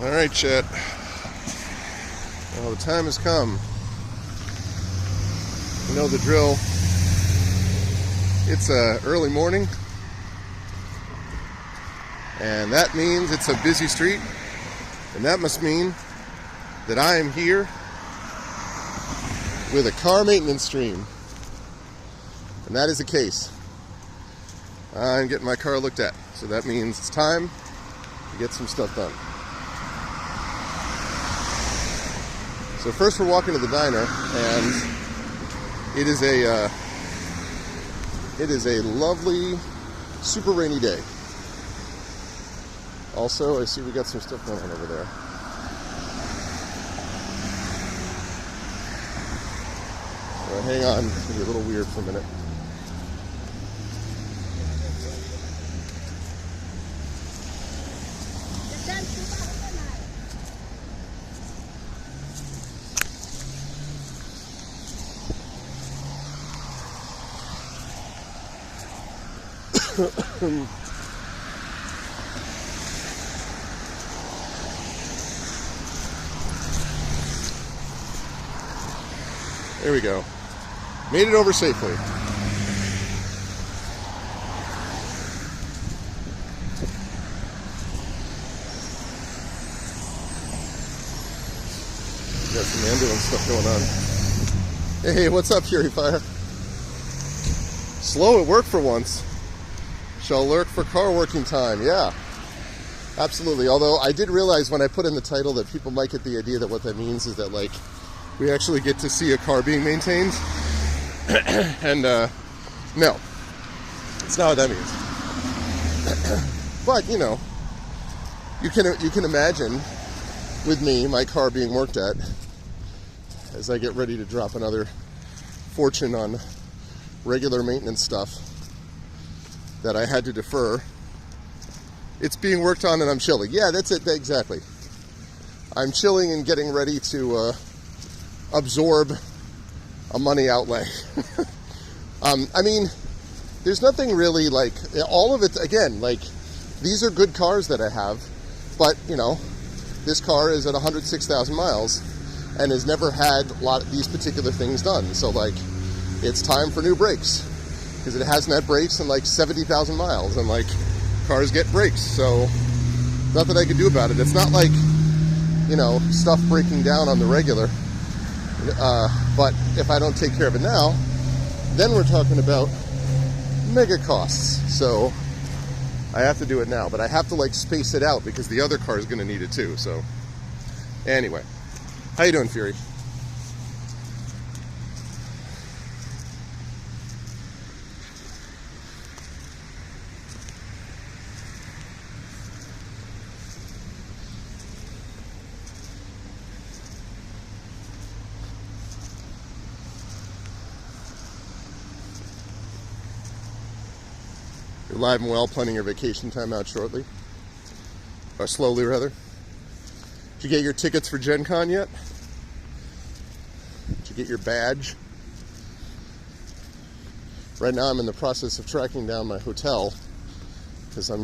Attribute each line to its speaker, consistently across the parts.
Speaker 1: All right, Chet. Well, the time has come. You know the drill. It's early morning, and that means it's a busy street, and that must mean that I am here with a car maintenance stream. And that is the case. I'm getting my car looked at, so that means it's time to get some stuff done. So first we're walking to the diner, and it is a lovely, super rainy day. Also, I see we got some stuff going on over there. So hang on, it's gonna be a little weird for a minute. There we go. Made it over safely. Got some ambulance stuff going on. Hey, what's up, Fury Fire? Slow at work for once. Shall lurk for car working time. Yeah, absolutely. Although I did realize when I put in the title that people might get the idea that what that means is that, like, we actually get to see a car being maintained. And no, it's not what that means. But you know, you can imagine with me my car being worked at as I get ready to drop another fortune on regular maintenance stuff that I had to defer. It's being worked on and I'm chilling. Yeah, that's it, exactly. I'm chilling and getting ready to absorb a money outlay. I mean, there's nothing really, like, all of it, again, like, these are good cars that I have, but, you know, this car is at 106,000 miles and has never had a lot of these particular things done. So, like, it's time for new brakes, because it hasn't had brakes in like 70,000 miles, and like, cars get brakes, so nothing I can do about it. It's not like, you know, stuff breaking down on the regular, but if I don't take care of it now, then we're talking about mega costs. So I have to do it now, but I have to, like, space it out because the other car is going to need it too. So anyway, how you doing, Fury? You're live and well, planning your vacation time out shortly. Or slowly, rather. Did you get your tickets for Gen Con yet? Did you get your badge? Right now I'm in the process of tracking down my hotel, because I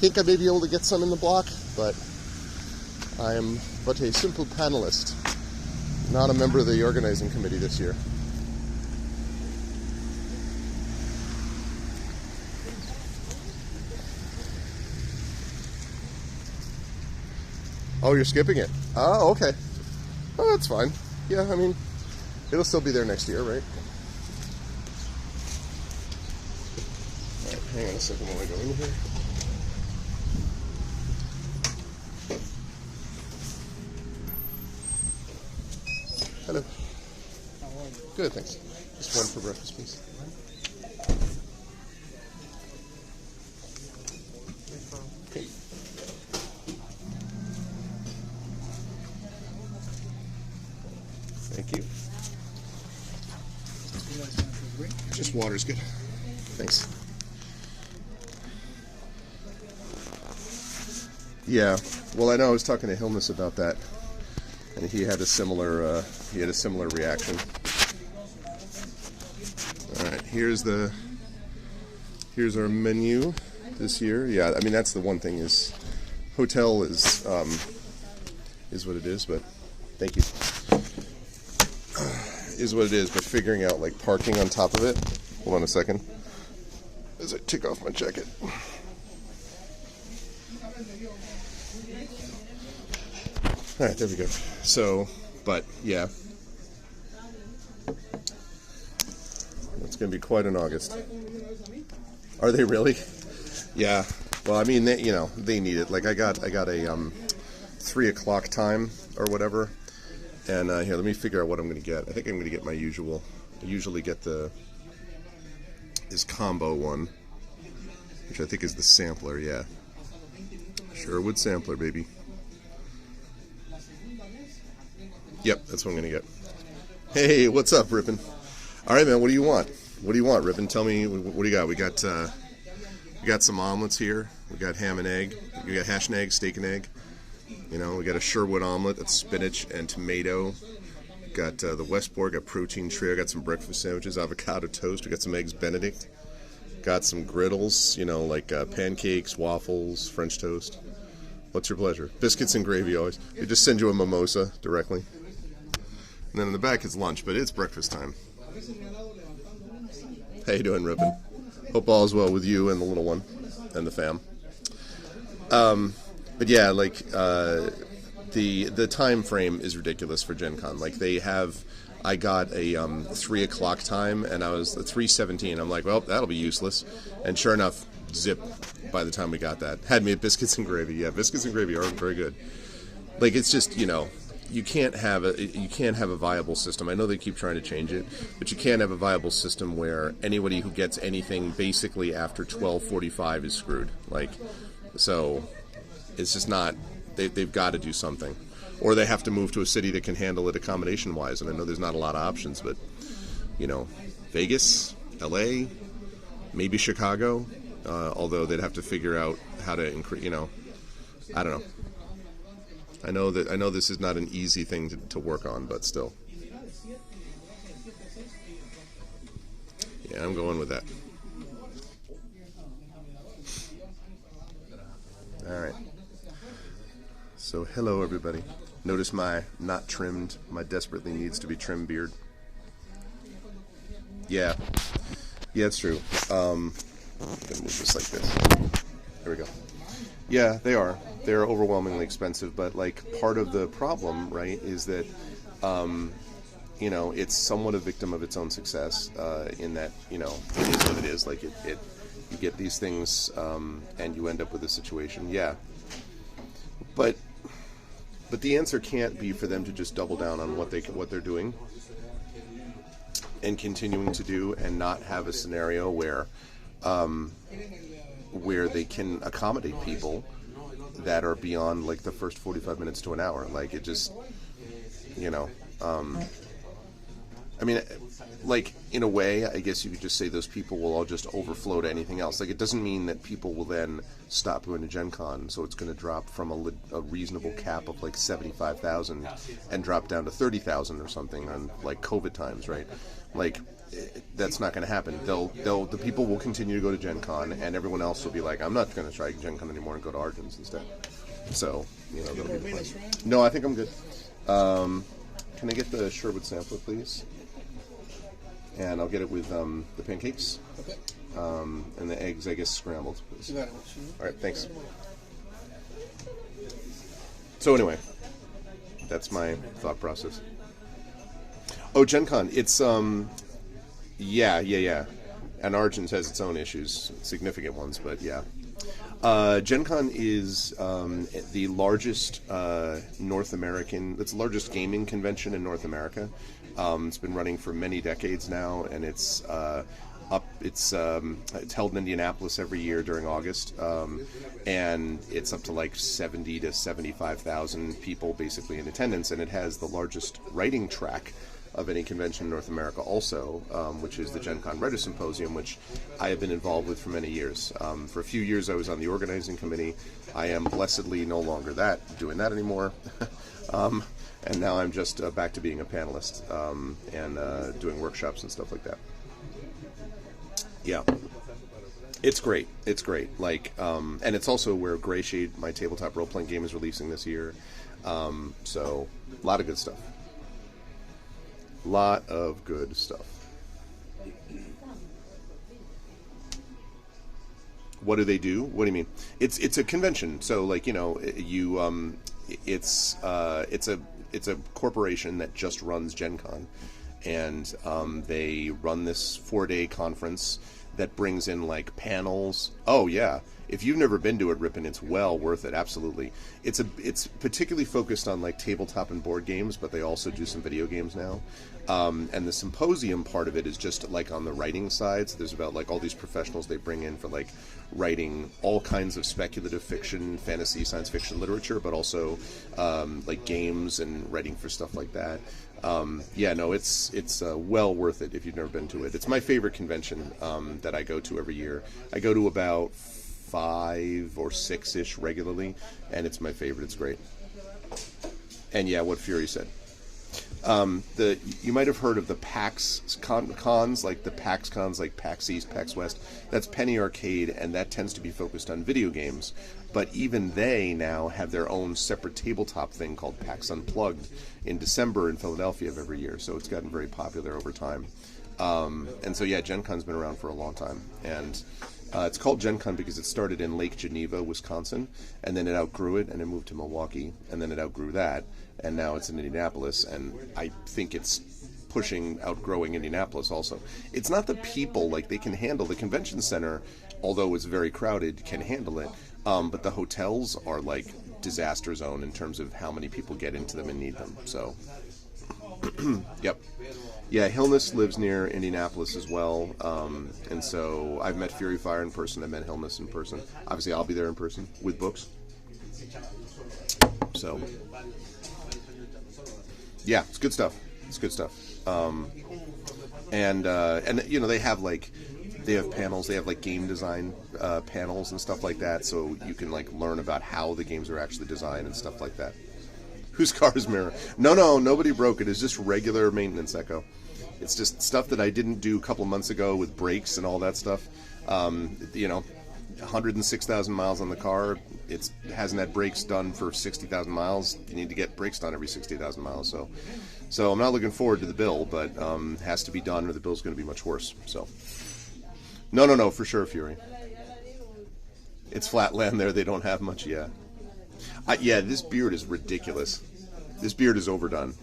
Speaker 1: think I may be able to get some in the block, but I am but a simple panelist, not a member of the organizing committee this year. Oh, you're skipping it? Oh, okay. Oh, that's fine. Yeah, I mean, it'll still be there next year, right? All right, hang on a second while I go in here. Hello.
Speaker 2: How are you?
Speaker 1: Good, thanks. Just one for breakfast, please. Okay. Thank you. Just water's good. Thanks. Yeah. Well, I know I was talking to Hilmus about that, and he had a similar reaction. All right. Here's our menu this year. Yeah. I mean, that's the one thing is hotel is what it is, but thank you. Is what it is, but figuring out like parking on top of it. Hold on a second as I take off my jacket. All right, there we go. So, but yeah, it's going to be quite an August. Are they really? Yeah. Well, I mean, they need it. Like I got a 3 o'clock time or whatever. And here, let me figure out what I'm going to get. I think I'm going to get my usual. I usually get this combo one, which I think is the sampler. Yeah, Sherwood sampler, baby. Yep, that's what I'm going to get. Hey, what's up, Rippin? All right, man. What do you want? What do you want, Rippin? Tell me. What do you got? We got some omelets here. We got ham and egg. We got hash and egg, steak and egg. We got a Sherwood omelet that's spinach and tomato. Got the Westport, got protein trio, got some breakfast sandwiches, avocado toast. We got some eggs Benedict. Got some griddles, like pancakes, waffles, French toast. What's your pleasure? Biscuits and gravy always. They just send you a mimosa directly. And then in the back is lunch, but it's breakfast time. How you doing, Rippin? Hope all is well with you and the little one and the fam. But yeah, like the time frame is ridiculous for Gen Con. Like I got a 3 o'clock time, and I was at 3:17. I'm like, well, that'll be useless. And sure enough, zip. By the time we got that, had me at biscuits and gravy. Yeah, biscuits and gravy are very good. Like it's just you can't have a viable system. I know they keep trying to change it, but you can't have a viable system where anybody who gets anything basically after 12:45 is screwed. Like, so. It's just not, they've got to do something. Or they have to move to a city that can handle it accommodation-wise. And I know there's not a lot of options, but, Vegas, LA, maybe Chicago, although they'd have to figure out how to increase, I don't know. I know this is not an easy thing to work on, but still. Yeah, I'm going with that. All right. So hello everybody. Notice my not trimmed, my desperately needs to be trimmed beard. Yeah, it's true. I'm gonna move this like this. There we go. Yeah, they are. They're overwhelmingly expensive, but like part of the problem, right, is that it's somewhat a victim of its own success in that it is what it is. Like it you get these things and you end up with a situation. Yeah, but the answer can't be for them to just double down on what they're doing and continuing to do, and not have a scenario where they can accommodate people that are beyond like the first 45 minutes to an hour. Like it just, I mean, like in a way, I guess you could just say those people will all just overflow to anything else. Like it doesn't mean that people will then stop going to Gen Con, so it's going to drop from a reasonable cap of like 75,000 and drop down to 30,000 or something on like COVID times, right? Like that's not going to happen. The people will continue to go to Gen Con, and everyone else will be like, I'm not going to try Gen Con anymore and go to Argent's instead. So that'll be the plan. No, I think I'm good. Can I get the Sherwood sampler, please? And I'll get it with the pancakes. Okay. And the eggs, I guess, scrambled, please. You got it. All right, thanks. So anyway, that's my thought process. Oh, Gen Con, it's, yeah. And Argent's has its own issues, significant ones, but yeah. Gen Con is the largest North American, it's the largest gaming convention in North America. It's been running for many decades now, and it's held in Indianapolis every year during August, and it's up to like 70 to 75,000 people basically in attendance, and it has the largest writing track of any convention in North America also, which is the Gen Con Writer Symposium, which I have been involved with for many years. For a few years I was on the organizing committee. I am blessedly no longer doing that anymore. And now I'm just back to being a panelist and doing workshops and stuff like that. Yeah. It's great. It's great. Like, and it's also where Gray Shade, my tabletop role playing game, is releasing this year. So, a lot of good stuff. Lot of good stuff. What do they do? What do you mean? It's a convention. So, like, you know, it's a corporation that just runs Gen Con, and they run this 4-day conference that brings in like panels. Oh yeah, if you've never been to it, Ripon, it's well worth it. Absolutely. It's particularly focused on like tabletop and board games, but they also do some video games now. And the symposium part of it is just like on the writing side. So there's about like all these professionals they bring in for like writing all kinds of speculative fiction, fantasy, science fiction literature, but also like games and writing for stuff like that. Yeah, no, it's well worth it if you've never been to it. It's my favorite convention that I go to every year. I go to about 5 or 6-ish regularly, and it's my favorite. It's great. And yeah, what Fury said. You might have heard of the PAX cons, like the PAX cons, like PAX East, PAX West. That's Penny Arcade, and that tends to be focused on video games. But even they now have their own separate tabletop thing called PAX Unplugged in December in Philadelphia of every year. So it's gotten very popular over time. And so, yeah, Gen Con's been around for a long time. And it's called Gen Con because it started in Lake Geneva, Wisconsin, and then it outgrew it, and it moved to Milwaukee, and then it outgrew that, and now it's in Indianapolis, and I think it's outgrowing Indianapolis also. It's not the people, like, they can handle the convention center, although it's very crowded, can handle it, but the hotels are like disaster zone in terms of how many people get into them and need them, so yep. Yeah, Hillness lives near Indianapolis as well, and so I've met Fury Fire in person. I met Hillness in person. Obviously, I'll be there in person with books. So, yeah, it's good stuff. It's good stuff. And you know, they have panels. They have like game design panels and stuff like that, so you can like learn about how the games are actually designed and stuff like that. Whose car's mirror? No, nobody broke it. It's just regular maintenance, Echo. It's just stuff that I didn't do a couple of months ago with brakes and all that stuff. You know, 106,000 miles on the car. It hasn't had brakes done for 60,000 miles. You need to get brakes done every 60,000 miles. So I'm not looking forward to the bill, but it has to be done or the bill's going to be much worse. So no, for sure, Fury. It's flat land there. They don't have much yet. Yeah, this beard is ridiculous. This beard is overdone.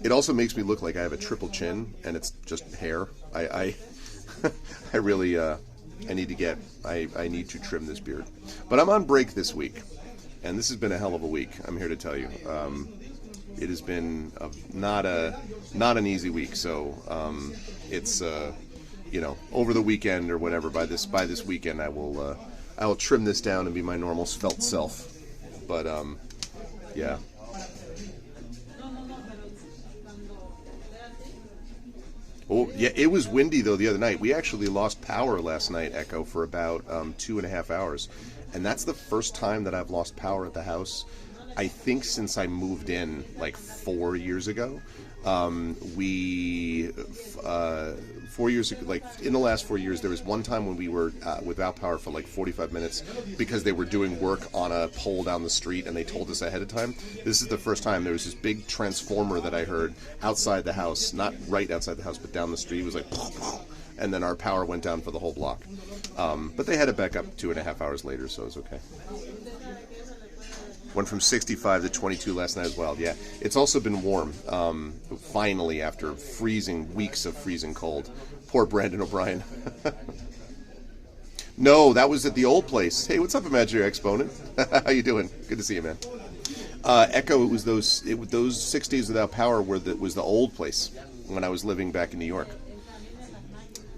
Speaker 1: It also makes me look like I have a triple chin, and it's just hair. I really, I need to trim this beard. But I'm on break this week, and this has been a hell of a week, I'm here to tell you. It has been not an easy week, so it's, you know, over the weekend or whatever, by this weekend, I will trim this down and be my normal svelte self. But, yeah. Oh, yeah, it was windy, though, the other night. We actually lost power last night, Echo, for about 2.5 hours. And that's the first time that I've lost power at the house, I think, since I moved in, like, 4 years ago. 4 years ago, like, in the last 4 years, there was one time when we were without power for, like, 45 minutes because they were doing work on a pole down the street, and they told us ahead of time. This is the first time there was this big transformer that I heard outside the house, not right outside the house, but down the street. It was like, and then our power went down for the whole block. But they had it back up 2.5 hours later, so it was okay. Went from 65 to 22 last night as well. Yeah, it's also been warm. Finally, after weeks of freezing cold. Poor Brandon O'Brien. No, that was at the old place. Hey, what's up, Imaginary Exponent? How you doing? Good to see you, man. Echo, it was those 6 days without power was the old place when I was living back in New York.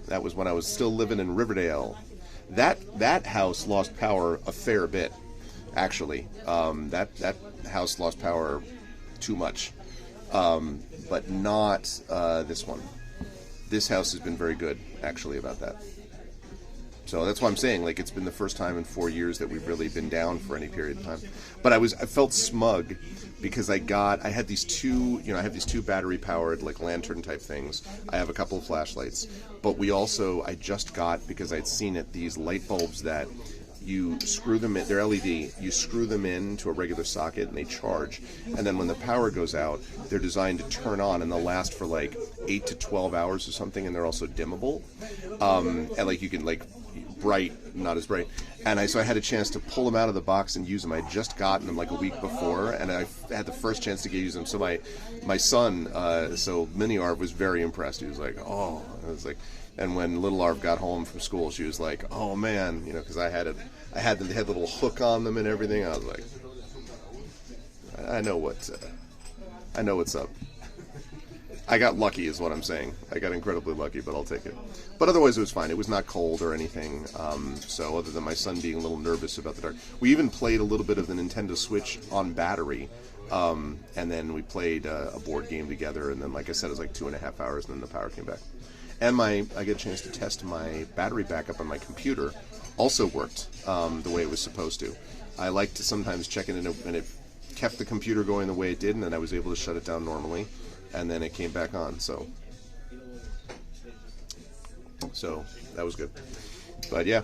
Speaker 1: That was when I was still living in Riverdale. That house lost power a fair bit. Actually, that house lost power too much, but not this one. This house has been very good, actually, about that. So that's why I'm saying, like, it's been the first time in 4 years that we've really been down for any period of time. But I felt smug because I had these two, I have these two battery powered, like, lantern type things. I have a couple of flashlights, but I just got, because I'd seen it, these light bulbs that you screw them in, they're LED, you screw them into a regular socket and they charge, and then when the power goes out, they're designed to turn on, and they'll last for like 8 to 12 hours or something, and they're also dimmable, and like you can, like, bright, not as bright. And so I had a chance to pull them out of the box and use them. I'd just gotten them like a week before, and I had the first chance to use them. So my son, so Mini Arv, was very impressed. He was like, oh, I was like, and when little Arv got home from school, she was like, oh man, because they had a little hook on them and everything. I was like, I know what's up. I got lucky, is what I'm saying. I got incredibly lucky, but I'll take it. But otherwise, it was fine. It was not cold or anything. So other than my son being a little nervous about the dark, we even played a little bit of the Nintendo Switch on battery, and then we played a board game together. And then, like I said, it was like 2.5 hours, and then the power came back. And I get a chance to test my battery backup on my computer. Also worked the way it was supposed to. I like to sometimes check it, and it kept the computer going the way it did, and then I was able to shut it down normally. And then it came back on, so that was good. But yeah,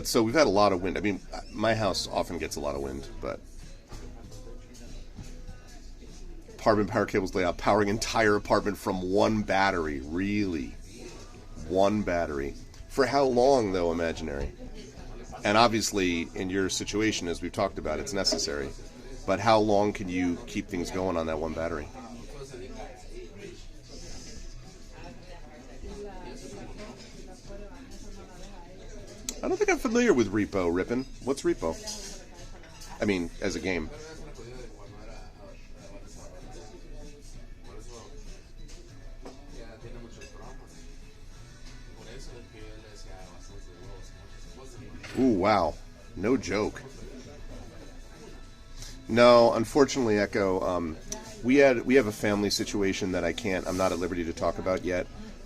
Speaker 1: so we've had a lot of wind. I mean, my house often gets a lot of wind, but apartment power cables lay out, powering entire apartment from one battery. Really, one battery. For how long, though, imaginary? And obviously, in your situation, as we've talked about, it's necessary. But how long can you keep things going on that one battery? I don't think I'm familiar with Repo, Rippin'. What's Repo? I mean, as a game. Ooh, wow. No joke. No, unfortunately, Echo, we have a family situation that I'm not at liberty to talk about yet.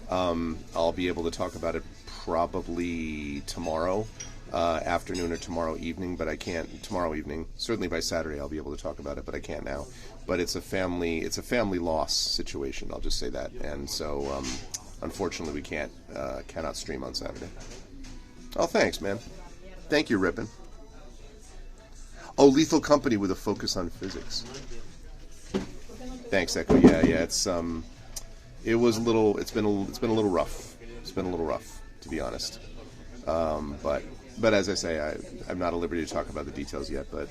Speaker 1: I'll be able to talk about it probably tomorrow afternoon or tomorrow evening, but I can't tomorrow evening. Certainly by Saturday I'll be able to talk about it, but I can't now. But it's a family loss situation, I'll just say that. And so unfortunately we cannot stream on Saturday. Oh, thanks, man. Thank you, Rippin'. Oh, Lethal Company with a focus on physics. Thanks, Echo. Yeah, it's been a little rough. It's been a little rough, to be honest. But as I say, I'm not at liberty to talk about the details yet. But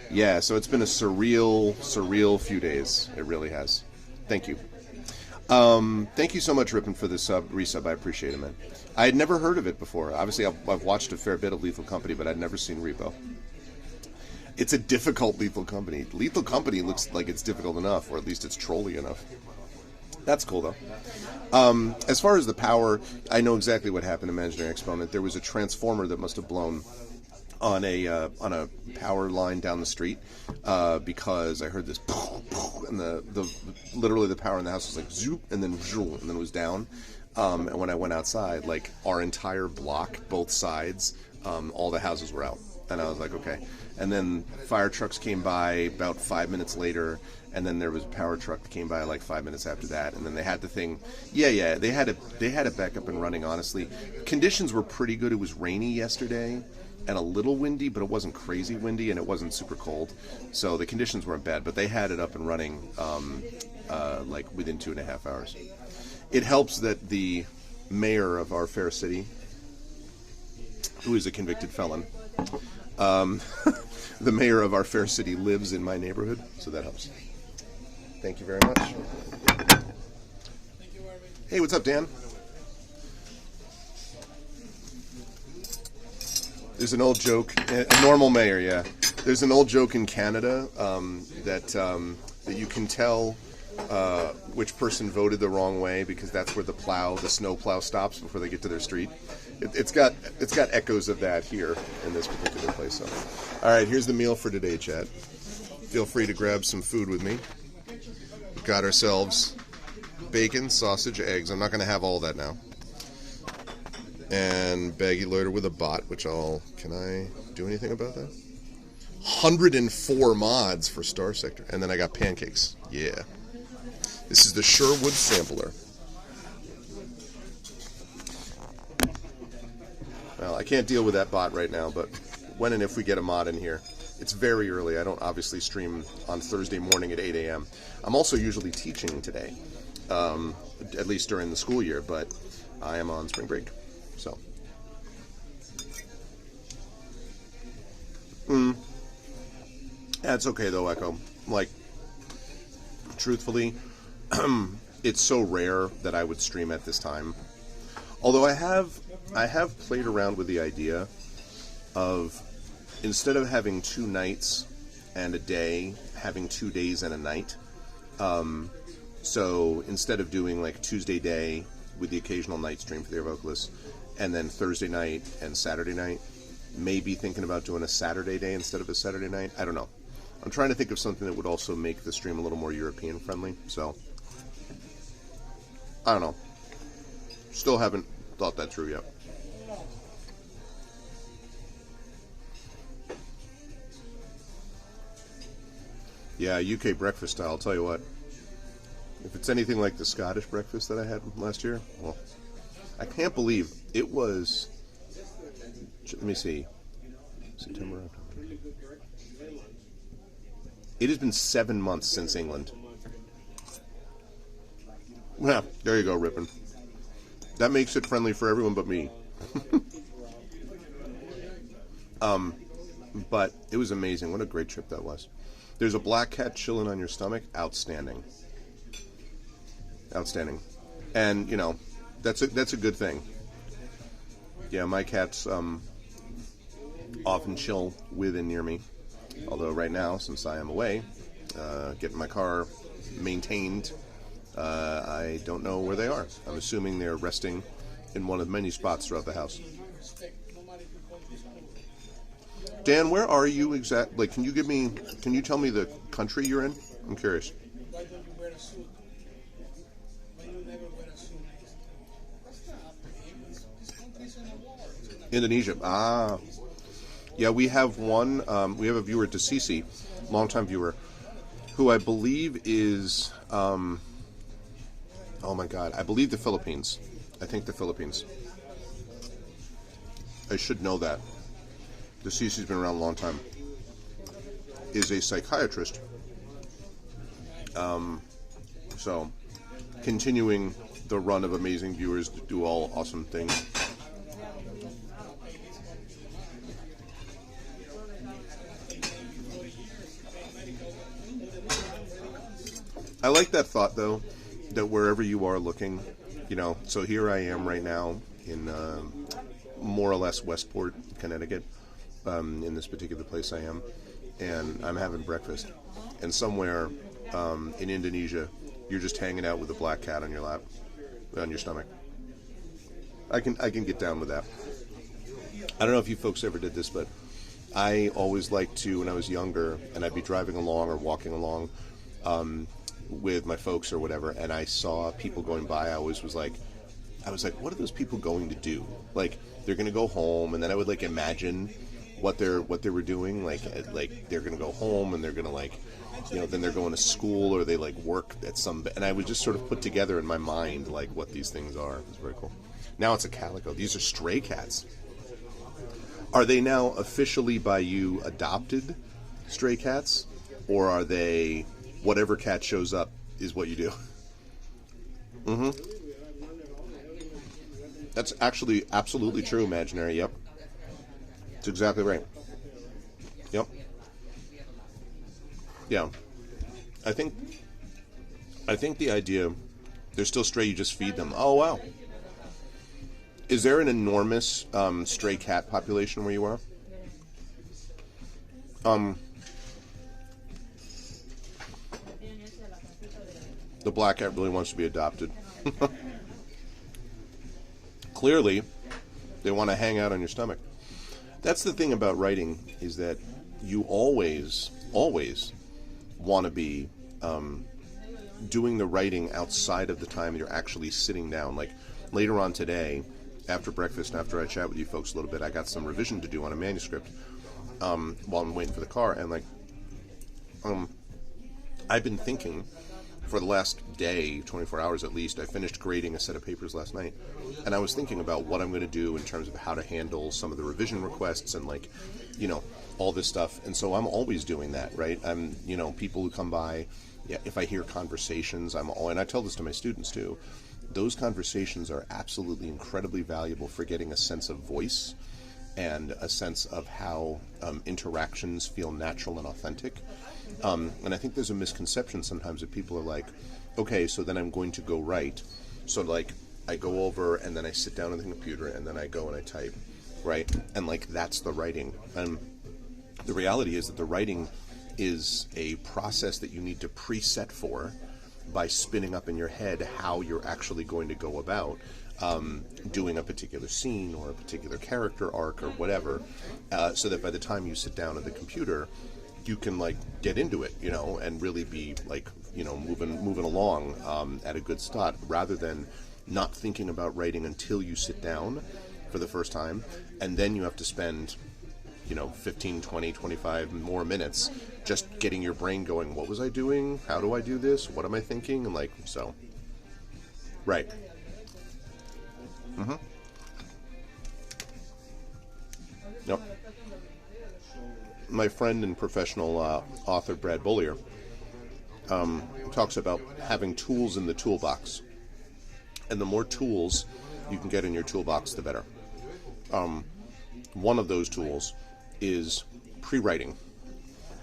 Speaker 1: yeah, so it's been a surreal few days. It really has. Thank you. Thank you so much, Rippin', for the resub. I appreciate it, man. I had never heard of it before. Obviously, I've watched a fair bit of Lethal Company, but I'd never seen Repo. It's a difficult Lethal Company. Lethal Company looks like it's difficult enough, or at least it's trolly enough. That's cool, though. As far as the power, I know exactly what happened in Imaginary Exponent. There was a transformer that must have blown on a power line down the street because I heard this and literally the power in the house was like zoop and then it was down. And when I went outside, like our entire block, both sides, all the houses were out. And I was like, okay. And then fire trucks came by about 5 minutes later, and then there was a power truck that came by like 5 minutes after that, and then they had the thing. Yeah, they had it back up and running. Honestly, conditions were pretty good. It was rainy yesterday and a little windy, but it wasn't crazy windy and it wasn't super cold, so the conditions weren't bad. But they had it up and running like within 2.5 hours. It helps that the mayor of our fair city, who is a convicted felon, the mayor of our fair city lives in my neighborhood, so that helps. Thank you very much. Hey, what's up, Dan? There's an old joke, a normal mayor, yeah. There's an old joke in Canada that you can tell which person voted the wrong way because that's where the snow plow stops before they get to their street. It's got echoes of that here in this particular place. So, all right, here's the meal for today, chat. Feel free to grab some food with me. We've got ourselves bacon, sausage, eggs. I'm not going to have all that now. And Baggy Loiter with a bot, which can I do anything about that? 104 mods for Star Sector. And then I got pancakes. Yeah. This is the Sherwood Sampler. Well, I can't deal with that bot right now, but when and if we get a mod in here. It's very early. I don't obviously stream on Thursday morning at 8 a.m. I'm also usually teaching today, at least during the school year, but I am on spring break, so. That's okay though, Echo. Like, truthfully, it's so rare that I would stream at this time. Although I have played around with the idea of, instead of having 2 nights and a day, having 2 days and a night. So instead of doing like Tuesday day with the occasional night stream for their vocalists, and then Thursday night and Saturday night, maybe thinking about doing a Saturday day instead of a Saturday night. I don't know. I'm trying to think of something that would also make the stream a little more European friendly. So I don't know. Still haven't thought that through yet. Yeah, UK breakfast style, I'll tell you what. If it's anything like the Scottish breakfast that I had last year, well, I can't believe it was, let me see, September, October. It has been 7 months since England. Yeah, there you go, Rippin. That makes it friendly for everyone but me. But it was amazing. What a great trip that was. There's a black cat chilling on your stomach. Outstanding. Outstanding. And, you know, that's a good thing. Yeah, my cats often chill with and near me. Although right now, since I am away, getting my car maintained, I don't know where they are. I'm assuming they're resting in one of many spots throughout the house. Dan, where are you exactly? Like, can you tell me the country you're in? I'm curious.
Speaker 2: Why don't you wear a suit? Why you never wear a suit? That's not this country's in a war.
Speaker 1: Indonesia. Ah. Yeah, we have one, we have a viewer, Desisi, longtime viewer, who I believe is, oh my God, I believe the Philippines. I think the Philippines. I should know that. Desisi's been around a long time. Is a psychiatrist. So, continuing the run of amazing viewers to do all awesome things. I like that thought, though, that wherever you are looking, you know, so here I am right now in more or less Westport, Connecticut, in this particular place I am, and I'm having breakfast. And somewhere in Indonesia, you're just hanging out with a black cat on your lap, on your stomach. I can get down with that. I don't know if you folks ever did this, but I always liked to, when I was younger, and I'd be driving along or walking along with my folks or whatever, and I saw people going by, I was like, what are those people going to do? Like, they're going to go home, and then I would, like, imagine what they were doing, like they're going to go home, and they're going to, like, you know, then they're going to school, or they, like, work at some, and I would just sort of put together in my mind, like, what these things are. It's very cool. Now it's a calico. These are stray cats. Are they now officially by you adopted stray cats, or are they whatever cat shows up is what you do? Mm-hmm. That's actually absolutely true, Imaginary. Yep. That's exactly right. Yep. Yeah. I think the idea, they're still stray, you just feed them. Oh, wow. Is there an enormous stray cat population where you are? The black cat really wants to be adopted. Clearly, they want to hang out on your stomach. That's the thing about writing, is that you always want to be doing the writing outside of the time you're actually sitting down. Like, later on today, after breakfast, after I chat with you folks a little bit, I got some revision to do on a manuscript while I'm waiting for the car. And like, I've been thinking for the last day, 24 hours at least. I finished grading a set of papers last night, and I was thinking about what I'm going to do in terms of how to handle some of the revision requests and, like, you know, all this stuff. And so I'm always doing that, right? I'm, you know, people who come by, yeah, if I hear conversations, and I tell this to my students too, those conversations are absolutely incredibly valuable for getting a sense of voice and a sense of how interactions feel natural and authentic. And I think there's a misconception sometimes that people are like, okay, so then I'm going to go write. So, like, I go over and then I sit down on the computer and then I go and I type, right? And, like, that's the writing. And the reality is that the writing is a process that you need to preset for by spinning up in your head how you're actually going to go about doing a particular scene or a particular character arc or whatever, so that by the time you sit down at the computer, you can, like, get into it, you know, and really be, like, you know, moving along at a good start, rather than not thinking about writing until you sit down for the first time, and then you have to spend, you know, 15, 20, 25 more minutes just getting your brain going, what was I doing? How do I do this? What am I thinking? And, like, so. Right. Mm-hmm. Yep. My friend and professional author, Brad Bollier, talks about having tools in the toolbox. And the more tools you can get in your toolbox, the better. One of those tools is pre-writing.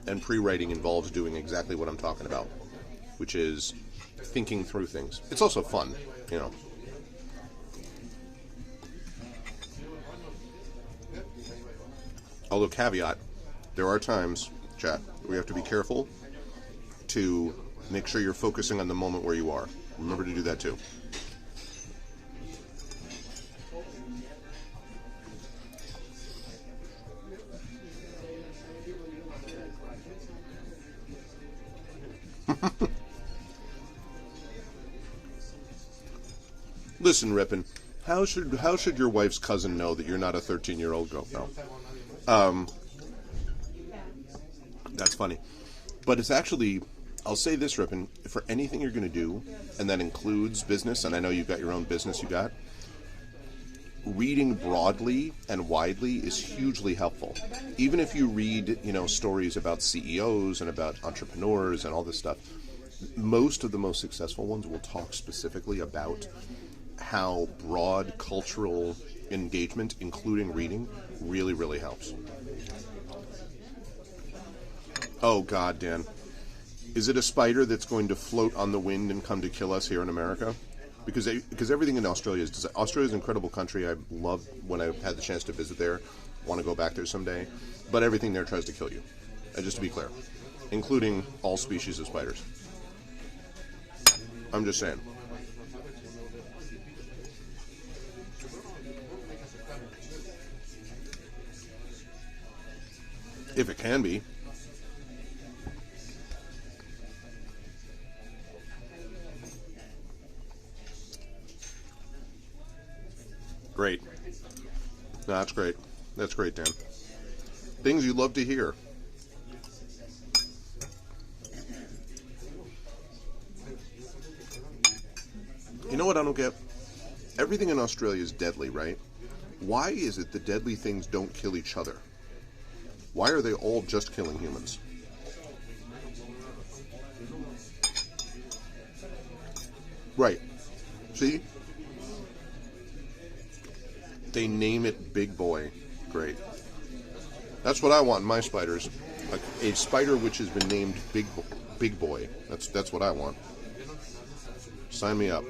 Speaker 1: And pre-writing involves doing exactly what I'm talking about, which is thinking through things. It's also fun, you know. Although, caveat, there are times, chat, we have to be careful to make sure you're focusing on the moment where you are. Remember to do that too. Listen, Rippin, how should your wife's cousin know that you're not a 13-year-old girl? No. That's funny. But it's actually, I'll say this, Rippin, for anything you're going to do, and that includes business, and I know you've got your own business you got, reading broadly and widely is hugely helpful. Even if you read, you know, stories about CEOs and about entrepreneurs and all this stuff, most of the most successful ones will talk specifically about how broad cultural engagement, including reading, really, really helps. Oh, God, Dan. Is it a spider that's going to float on the wind and come to kill us here in America? Because everything in Australia is... Australia's an incredible country. I love when I had the chance to visit there. Want to go back there someday. But everything there tries to kill you. Just to be clear. Including all species of spiders. I'm just saying. If it can be. Great. No, that's great. That's great, Dan. Things you love to hear. You know what I don't get? Everything in Australia is deadly, right? Why is it the deadly things don't kill each other? Why are they all just killing humans? Right. See? They name it Big Boy. Great. That's what I want in my spiders. A spider which has been named Big Boy. That's what I want. Sign me up.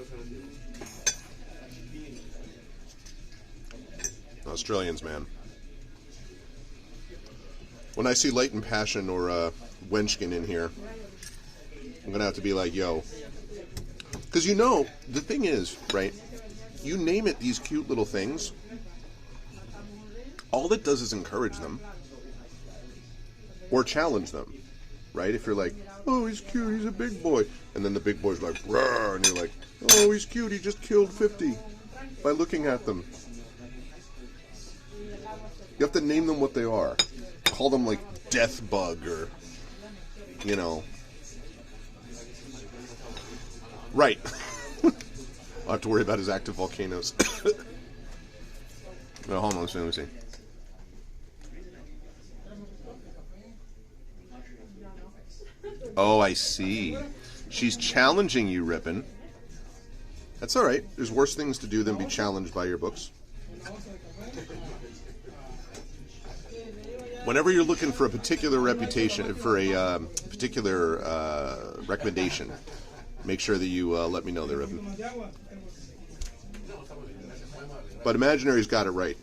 Speaker 1: Australians, man. When I see Light and Passion or Wenchkin in here, I'm going to have to be like, yo. Because you know, the thing is, right, you name it these cute little things, all it does is encourage them or challenge them, right? If you're like, oh, he's cute, he's a big boy, and then the big boy's like, rawr, and you're like, oh, he's cute, he just killed 50 by looking at them. You have to name them what they are. Call them like Death Bug or, you know. Right. I'll have to worry about his active volcanoes. No, hold on, let me see. Oh, I see. She's challenging you, Rippin'. That's all right. There's worse things to do than be challenged by your books. Whenever you're looking for a particular reputation, for a particular recommendation, make sure that you let me know there, Rippin'. But Imaginary's got it right.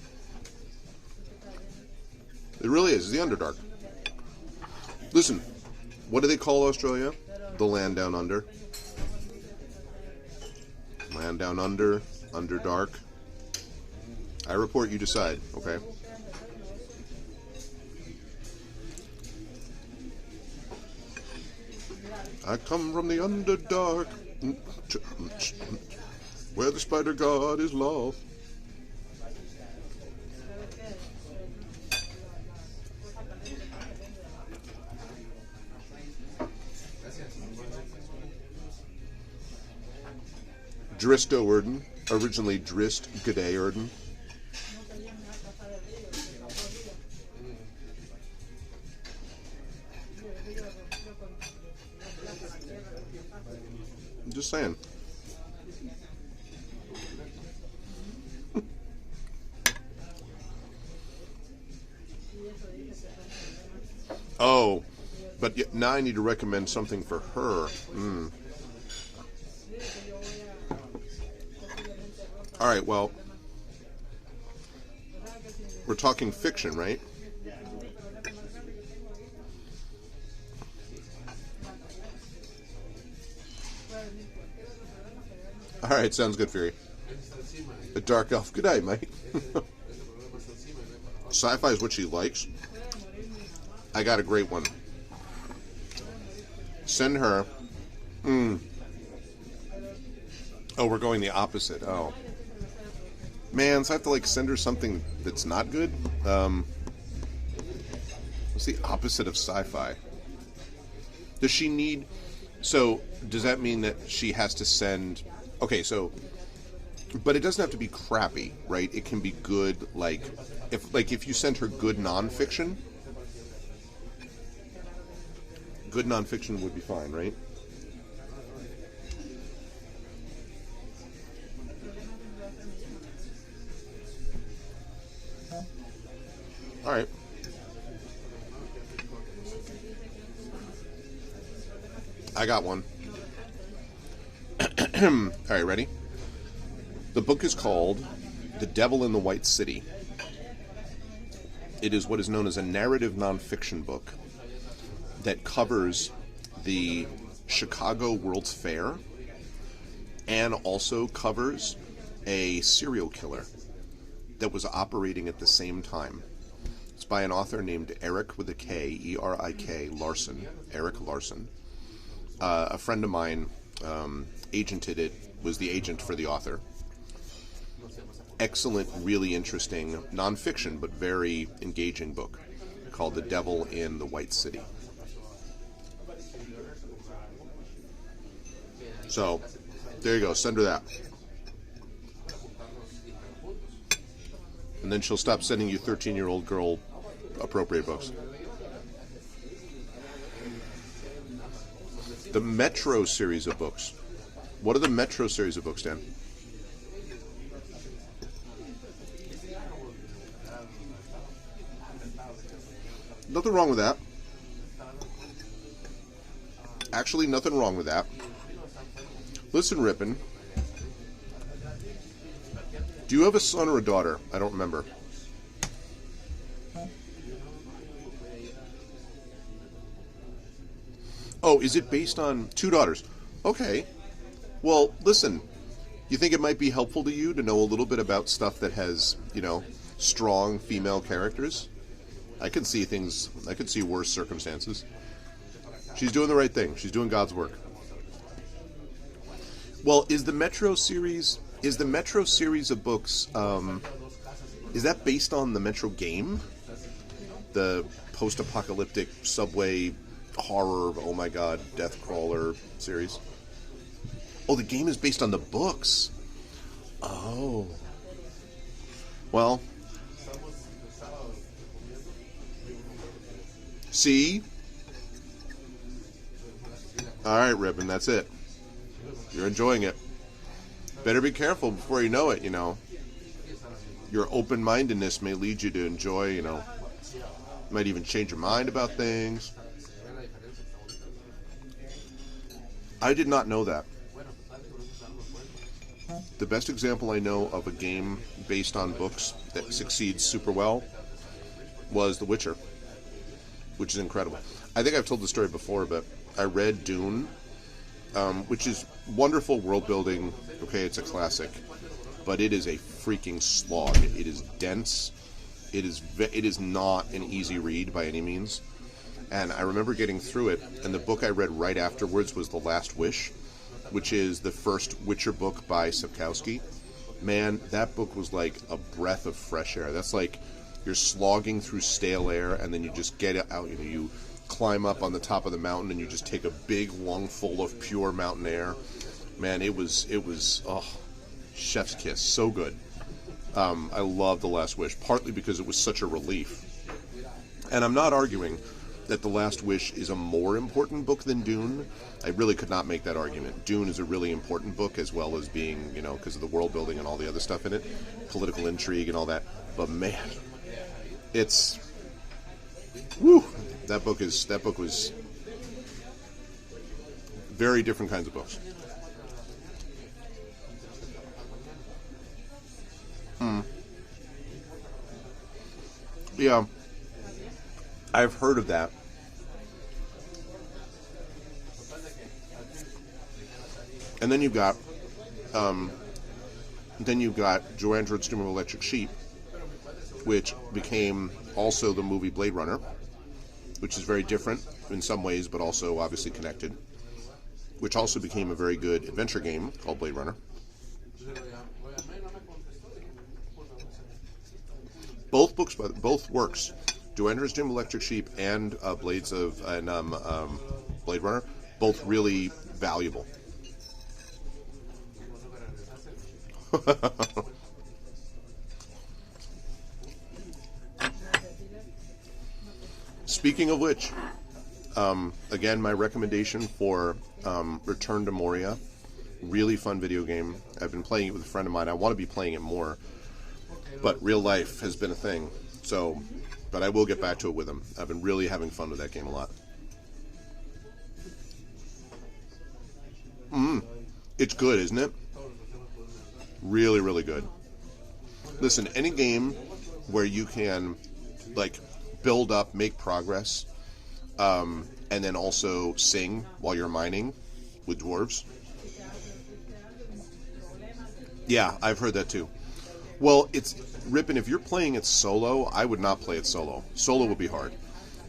Speaker 1: It really is. It's the Underdark. Listen, what do they call Australia? The land down under. Land down under, Underdark. I report, you decide, okay? I come from the Underdark, where the spider god is love. Dristo Erden, originally Drist G'day Erden. I'm just saying. Oh, but now I need to recommend something for her. All right, well, we're talking fiction, right? All right, sounds good, Fury. A dark elf. Good night, mate. Sci-fi is what she likes. I got a great one. Send her. Oh, we're going the opposite. Oh. Man, so I have to like send her something that's not good? What's the opposite of sci-fi? Does she need... So, does that mean that she has to send... Okay, so... But it doesn't have to be crappy, right? It can be good, like... If you send her good nonfiction... Good nonfiction would be fine, right? All right. I got one. All right, ready? The book is called The Devil in the White City. It is what is known as a narrative nonfiction book that covers the Chicago World's Fair and also covers a serial killer that was operating at the same time. It's by an author named Eric with a K, E-R-I-K, Larson, Eric Larson. A friend of mine agented it, was the agent for the author. Excellent, really interesting, nonfiction, but very engaging book called The Devil in the White City. So, there you go, send her that. And then she'll stop sending you 13-year-old girl appropriate books. The Metro series of books. What are the Metro series of books, Dan? Nothing wrong with that. Actually, nothing wrong with that. Listen, Rippin'. Do you have a son or a daughter? I don't remember. Oh, is it based on 2 daughters? Okay. Well, listen. You think it might be helpful to you to know a little bit about stuff that has, strong female characters? I can see things, I could see worse circumstances. She's doing the right thing. She's doing God's work. Well, is the Metro series of books Is that based on the Metro game? The post-apocalyptic subway horror, oh my god, death crawler series? Oh, the game is based on the books. Oh. Well. See? Alright, Ribbon, that's it. You're enjoying it. Better be careful before you know it, you know. Your open-mindedness may lead you to enjoy, you know, might even change your mind about things. I did not know that. The best example I know of a game based on books that succeeds super well was The Witcher, which is incredible. I think I've told the story before, but I read Dune, which is wonderful world building. Okay, it's a classic, but it is a freaking slog. It is dense. It is not an easy read by any means. And I remember getting through it, and the book I read right afterwards was The Last Wish, which is the first Witcher book by Sapkowski. Man, that book was like a breath of fresh air. That's like you're slogging through stale air, and then you just get out. You know, you climb up on the top of the mountain, and you just take a big lungful of pure mountain air. Man, it was chef's kiss, so good. I love The Last Wish, partly because it was such a relief. And I'm not arguing that The Last Wish is a more important book than Dune. I really could not make that argument. Dune is a really important book, as well as being, you know, because of the world building and all the other stuff in it, political intrigue and all that. But man, it's, woo, that book was very different kinds of books. Yeah, I've heard of that. And then you've got Joanne Jord's Electric Sheep, which became also the movie Blade Runner, which is very different in some ways, but also obviously connected, which also became a very good adventure game called Blade Runner. Both books, both works, Joanne Jord's Electric Sheep and Blade Runner, both really valuable. Speaking of which, again, my recommendation for Return to Moria, really fun video game. I've been playing it with a friend of mine. I want to be playing it more, but real life has been a thing. So, but I will get back to it with him. I've been really having fun with that game a lot. It's good, isn't it? Really, really good. Listen, any game where you can, like, build up, make progress, and then also sing while you're mining with dwarves. Yeah, I've heard that too. Well, it's, Rippin', if you're playing it solo, I would not play it solo. Solo would be hard.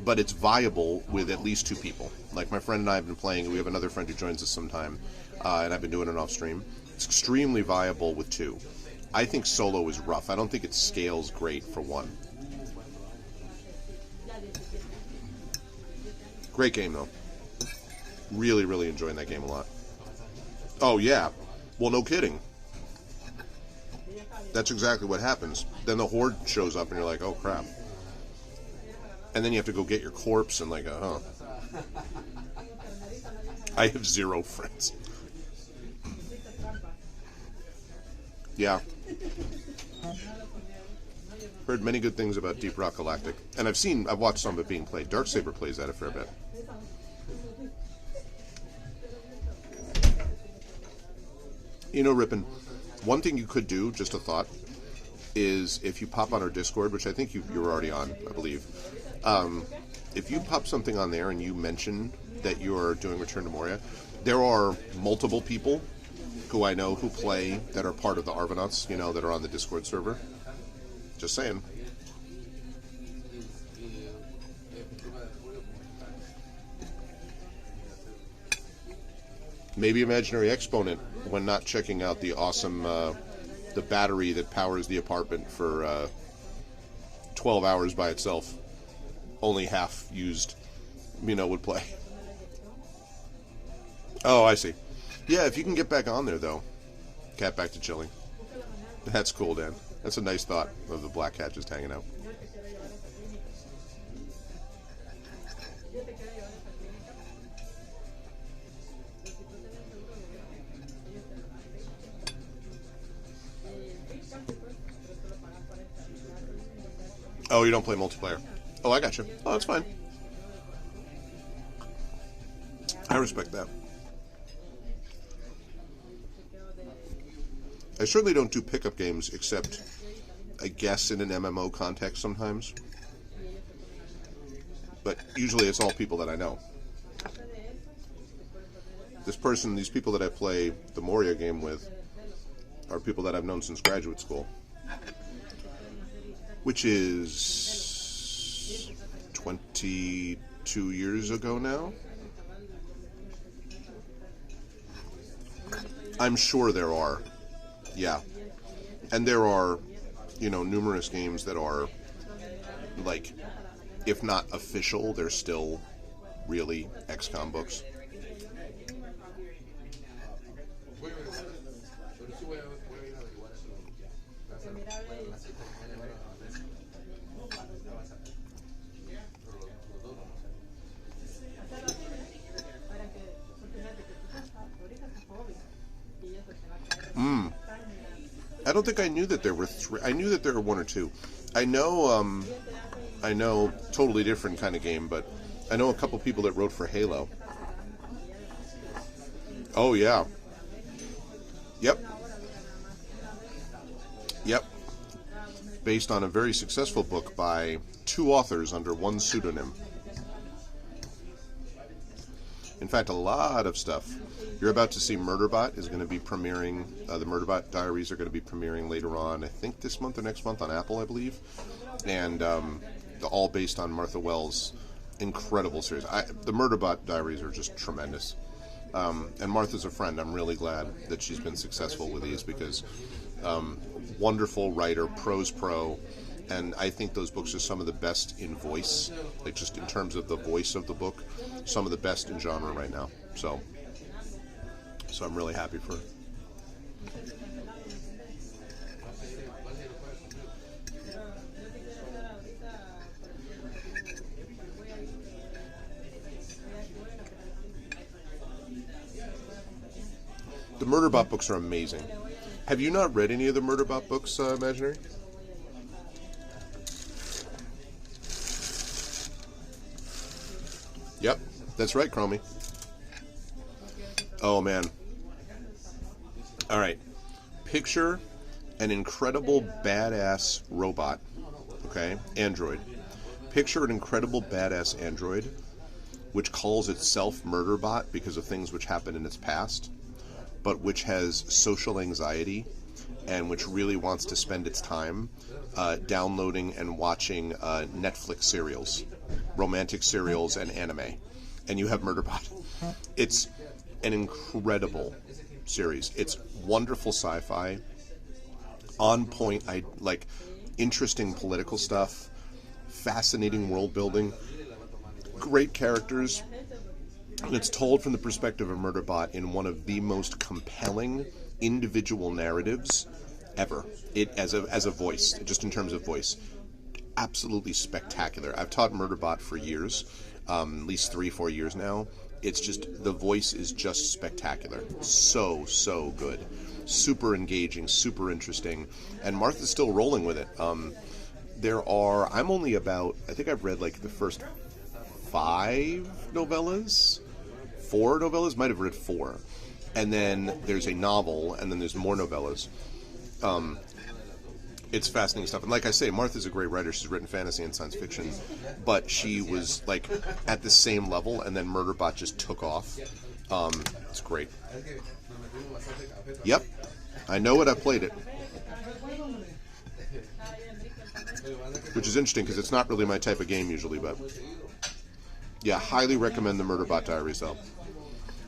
Speaker 1: But it's viable with at least two people. Like my friend and I have been playing, we have another friend who joins us sometime, and I've been doing it off stream. It's extremely viable with two. I think solo is rough. I don't think it scales great for one. Great game, though. Really, really enjoying that game a lot. Oh, yeah. Well, no kidding. That's exactly what happens. Then the horde shows up, and you're like, oh, crap. And then you have to go get your corpse, and like, I have 0 friends. Yeah. Heard many good things about Deep Rock Galactic. And I've watched some of it being played. Darksaber plays that a fair bit. You know, Rippin', one thing you could do, just a thought, is if you pop on our Discord, which I think you're already on, I believe. If you pop something on there and you mention that you're doing Return to Moria, there are multiple people who I know who play that are part of the Arvanauts, you know, that are on the Discord server. Just saying. Maybe Imaginary Exponent when not checking out the awesome, the battery that powers the apartment for 12 hours by itself, only half used, would play. Oh, I see. Yeah, if you can get back on there, though. Cat back to chilling. That's cool, Dan. That's a nice thought of the black cat just hanging out. Oh, you don't play multiplayer. Oh, I got you. Oh, that's fine. I respect that. I certainly don't do pickup games, except, I guess, in an MMO context sometimes. But usually it's all people that I know. These people that I play the Moria game with, are people that I've known since graduate school. Which is 22 years ago now. I'm sure there are. Yeah. And there are, numerous games that are, like, if not official, they're still really XCOM books. I don't think I knew that there were three. I knew that there were one or two. I know, totally different kind of game, but I know a couple people that wrote for Halo. Oh, yeah. Yep. Based on a very successful book by two authors under one pseudonym. In fact, a lot of stuff. You're about to see Murderbot is going to be premiering. The Murderbot Diaries are going to be premiering later on, I think this month or next month on Apple, I believe. And all based on Martha Wells' incredible series. The Murderbot Diaries are just tremendous. And Martha's a friend. I'm really glad that she's been successful with these because wonderful writer, prose pro, and I think those books are some of the best in voice, like just in terms of the voice of the book, some of the best in genre right now. So I'm really happy for her. The Murderbot books are amazing. Have you not read any of the Murderbot books, Imaginary? Yep, that's right, Chromie. Oh, man. All right. Picture an incredible badass robot, okay? Android. Picture an incredible badass android which calls itself Murderbot because of things which happened in its past, but which has social anxiety and which really wants to spend its time downloading and watching Netflix serials, romantic serials, and anime. And you have Murderbot. It's an incredible series. It's wonderful sci-fi, on point, interesting political stuff, fascinating world building, great characters. And it's told from the perspective of Murderbot in one of the most compelling individual narratives ever. It as a voice, just in terms of voice, absolutely spectacular. I've taught Murderbot for years, at least 3-4 years now. It's just, the voice is just spectacular. So good. Super engaging, super interesting. And Martha's still rolling with it. I'm only about, I think I've read the first 5 novellas. 4 novellas, might have read 4. And then there's a novel, and then there's more novellas. It's fascinating stuff. And like I say, Martha's a great writer. She's written fantasy and science fiction. But she was, at the same level, and then Murderbot just took off. It's great. Yep. I know it. I played it. Which is interesting, because it's not really my type of game usually, but... yeah, highly recommend the Murderbot Diaries, though.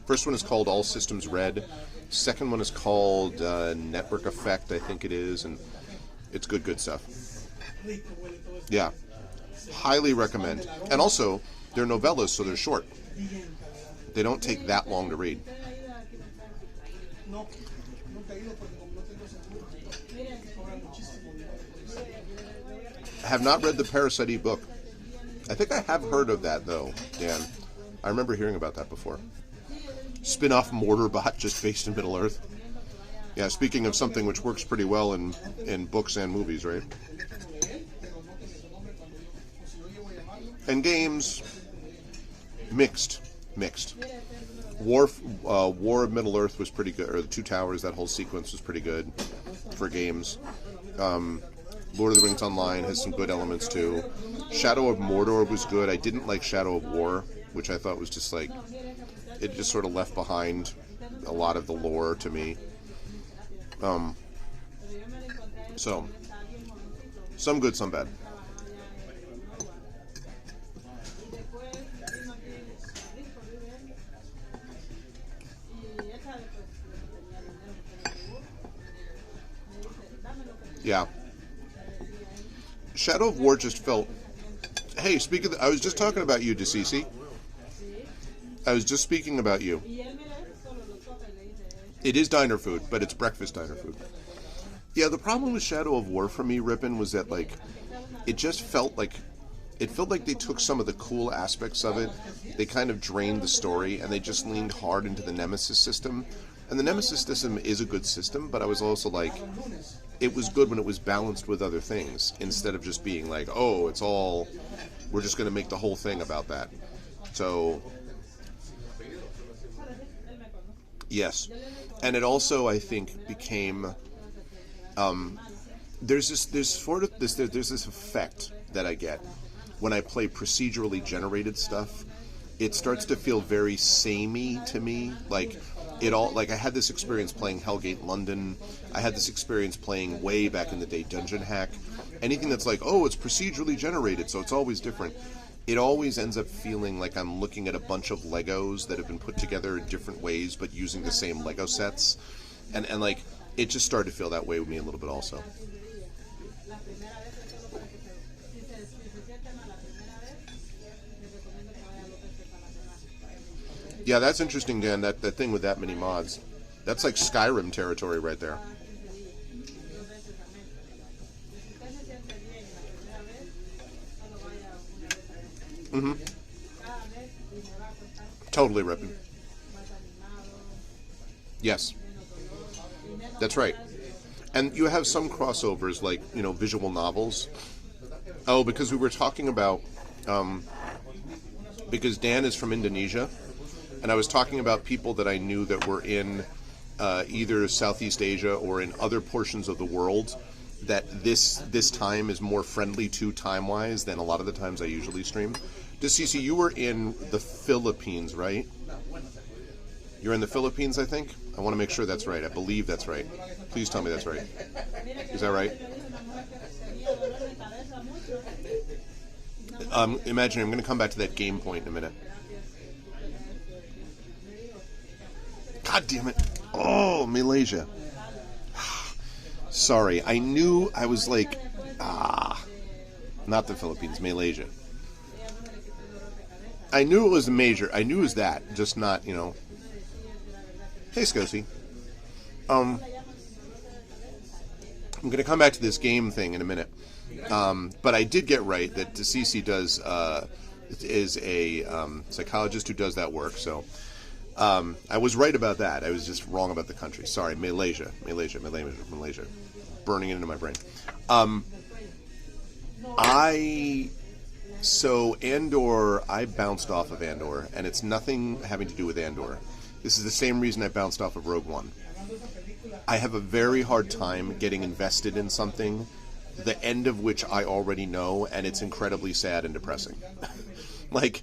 Speaker 1: First one is called All Systems Red. Second one is called Network Effect, I think it is, and it's good stuff.
Speaker 2: rico huele todo esto.
Speaker 1: Yeah. Highly recommend. And also, they're novellas, so they're short.
Speaker 2: Bien cargada.
Speaker 1: They don't take that long to read.
Speaker 2: No, nunca he ido porque como no tengo seguro, cobran muchísimo dinero por eso.
Speaker 1: Have not read the Parasite ebook. I think I have heard of that, though, Dan. I remember hearing about that before. Spin-off Mortarbot just based in Middle-earth. Yeah, speaking of something which works pretty well in books and movies, right? And games, mixed. War of Middle-earth was pretty good, or the Two Towers, that whole sequence was pretty good for games. Lord of the Rings Online has some good elements too. Shadow of Mordor was good. I didn't like Shadow of War, which I thought was just like, it just sort of left behind a lot of the lore to me. So, some good, some bad. Yeah. Shadow of War just felt... Hey, I was just talking about you, DeCeCe. I was just speaking about you. It is diner food, but it's breakfast diner food. Yeah, the problem with Shadow of War for me, Rippin, was that, like, it just felt like... It felt like they took some of the cool aspects of it, they kind of drained the story, and they just leaned hard into the Nemesis system. And the Nemesis system is a good system, but I was also like... It was good when it was balanced with other things, instead of just being like, oh, it's all... We're just going to make the whole thing about that. So... Yes. And it also, I think, became... There's this effect that I get when I play procedurally generated stuff. It starts to feel very samey to me. Like I had this experience playing Hellgate London. I had this experience playing way back in the day Dungeon Hack. Anything that's like, oh, it's procedurally generated, so it's always different. It always ends up feeling like I'm looking at a bunch of Legos that have been put together in different ways, but using the same Lego sets. And like, it just started to feel that way with me a little bit also. Yeah, that's interesting, Dan, that thing with that many mods. That's like Skyrim territory right there. Mm-hmm. Totally ripping. Yes. That's right. And you have some crossovers, like, visual novels. Oh, because we were talking about... because Dan is from Indonesia, and I was talking about people that I knew that were in either Southeast Asia or in other portions of the world, that this time is more friendly to time-wise than a lot of the times I usually stream. DeCeCe, you were in the Philippines, right? You're in the Philippines, I think? I want to make sure that's right. I believe that's right. Please tell me that's right. Is that right? Imagine, I'm going to come back to that game point in a minute. God damn it. Oh, Malaysia. Sorry, I knew, I was like, not the Philippines, Malaysia. I knew it was a major, I knew it was that, just not, Hey, Scosi. I'm going to come back to this game thing in a minute. But I did get right that DeCeCe is a psychologist who does that work, so I was right about that. I was just wrong about the country. Sorry, Malaysia. Burning it into my brain. So Andor, I bounced off of Andor, and it's nothing having to do with Andor. This is the same reason I bounced off of Rogue One. I have a very hard time getting invested in something, the end of which I already know, and it's incredibly sad and depressing. Like,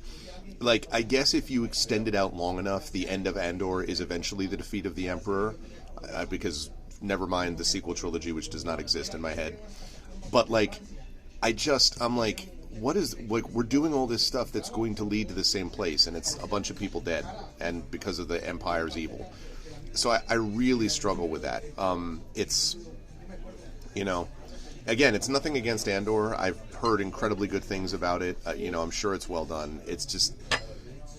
Speaker 1: I guess if you extend it out long enough, the end of Andor is eventually the defeat of the Emperor, because never mind the sequel trilogy, which does not exist in my head. But, I'm like, what is, we're doing all this stuff that's going to lead to the same place, and it's a bunch of people dead, and because of the Empire's evil. So I really struggle with that. It's, again, it's nothing against Andor. I've heard incredibly good things about it. I'm sure it's well done. It's just,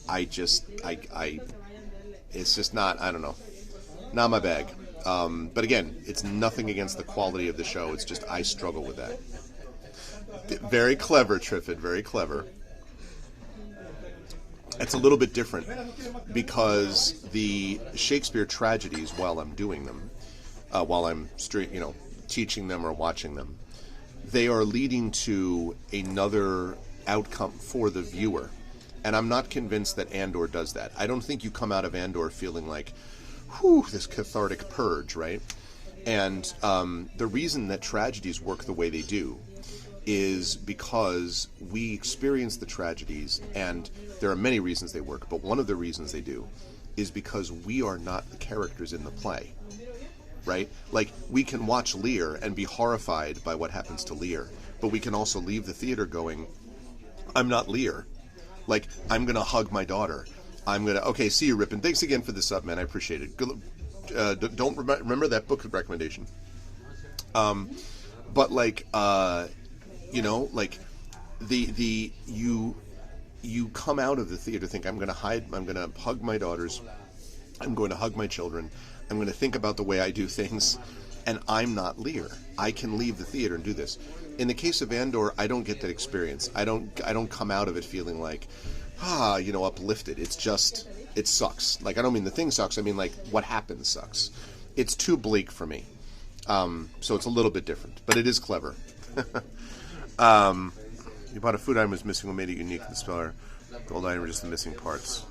Speaker 1: it's just not. I don't know, not my bag. But again, it's nothing against the quality of the show. It's just I struggle with that. Very clever, Triffid. Very clever. It's a little bit different because the Shakespeare tragedies, while I'm doing them, while I'm teaching them or watching them, they are leading to another outcome for the viewer. And I'm not convinced that Andor does that. I don't think you come out of Andor feeling like, whew, this cathartic purge, right? And the reason that tragedies work the way they do is because we experience the tragedies, and there are many reasons they work, but one of the reasons they do is because we are not the characters in the play, right? Like, we can watch Lear and be horrified by what happens to Lear, but we can also leave the theater going, I'm not Lear. Like, I'm going to hug my daughter. Okay, see you, Ripon. Thanks again for the sub, man. I appreciate it. Don't remember that book recommendation. But like, like you come out of the theater think, I'm going to hug my daughters, I'm going to hug my children, I'm going to think about the way I do things, and I'm not Lear. I can leave the theater and do this. In the case of Andor, I don't get that experience. I don't come out of it feeling like, uplifted. It's just, it sucks. Like, I don't mean the thing sucks, I mean like what happens sucks. It's too bleak for me. So it's a little bit different, but it is clever. You bought a food item was missing what made it unique to the speller. Gold item were just the missing parts.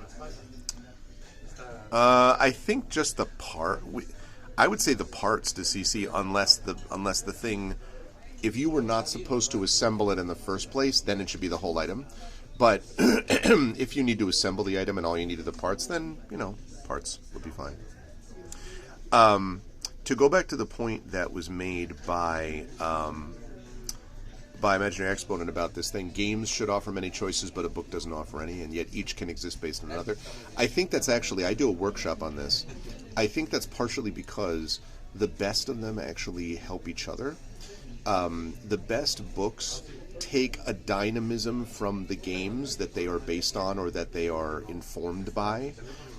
Speaker 1: I think just the part. I would say the parts to CC, unless the thing. If you were not supposed to assemble it in the first place, then it should be the whole item. But if you need to assemble the item and all you need are the parts, then parts would be fine. To go back to the point that was made by Imaginary Exponent about this thing, games should offer many choices, but a book doesn't offer any, and yet each can exist based on another. I think that's actually, I do a workshop on this. I think that's partially because the best of them actually help each other. The best books take a dynamism from the games that they are based on or that they are informed by.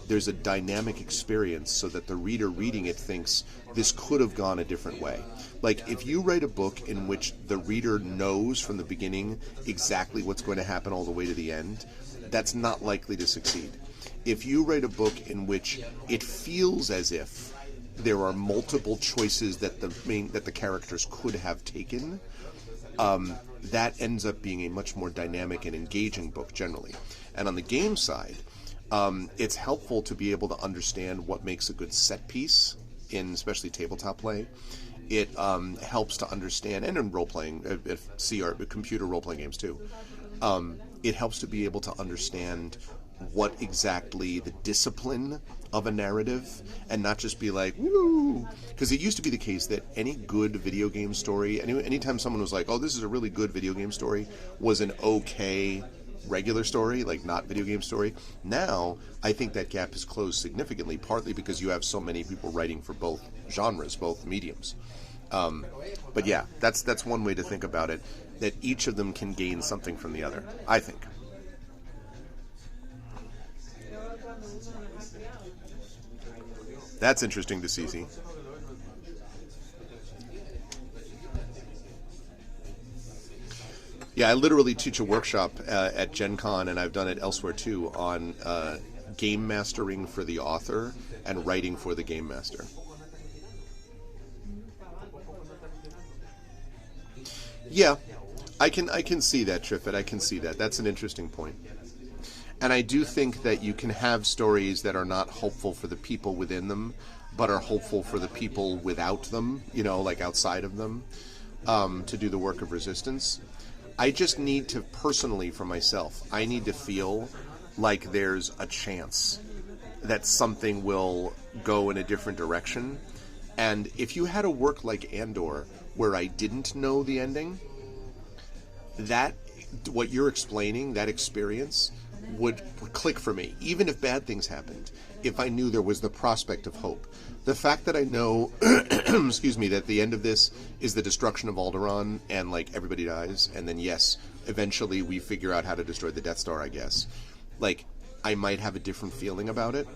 Speaker 1: There's a dynamic experience so that the reader reading it thinks this could have gone a different way. Like, if you write a book in which the reader knows from the beginning exactly what's going to happen all the way to the end, that's not likely to succeed. If you write a book in which it feels as if there are multiple choices that the characters could have taken, that ends up being a much more dynamic and engaging book generally. And on the game side, it's helpful to be able to understand what makes a good set piece in especially tabletop play. It helps to understand, and in role-playing, computer role-playing games too, it helps to be able to understand what exactly the discipline of a narrative, and not just be like, woo! Because it used to be the case that any good video game story, anytime someone was like, oh, this is a really good video game story, was an okay regular story, like not video game story. Now, I think that gap is closed significantly, partly because you have so many people writing for both genres, both mediums. But yeah, that's one way to think about it, that each of them can gain something from the other, I think. That's interesting to see. Yeah, I literally teach a workshop at Gen Con, and I've done it elsewhere too, on game mastering for the author and writing for the game master. Yeah, I can see that, Triffid. I can see that. That's an interesting point. And I do think that you can have stories that are not hopeful for the people within them, but are hopeful for the people without them, like outside of them, to do the work of resistance. I just need to, personally for myself, I need to feel like there's a chance that something will go in a different direction. And if you had a work like Andor, where I didn't know the ending, that, what you're explaining, that experience, would click for me, even if bad things happened, if I knew there was the prospect of hope. The fact that I know, excuse me, that the end of this is the destruction of Alderaan and like everybody dies, and then yes, eventually we figure out how to destroy the Death Star, I guess. Like, I might have a different feeling about it.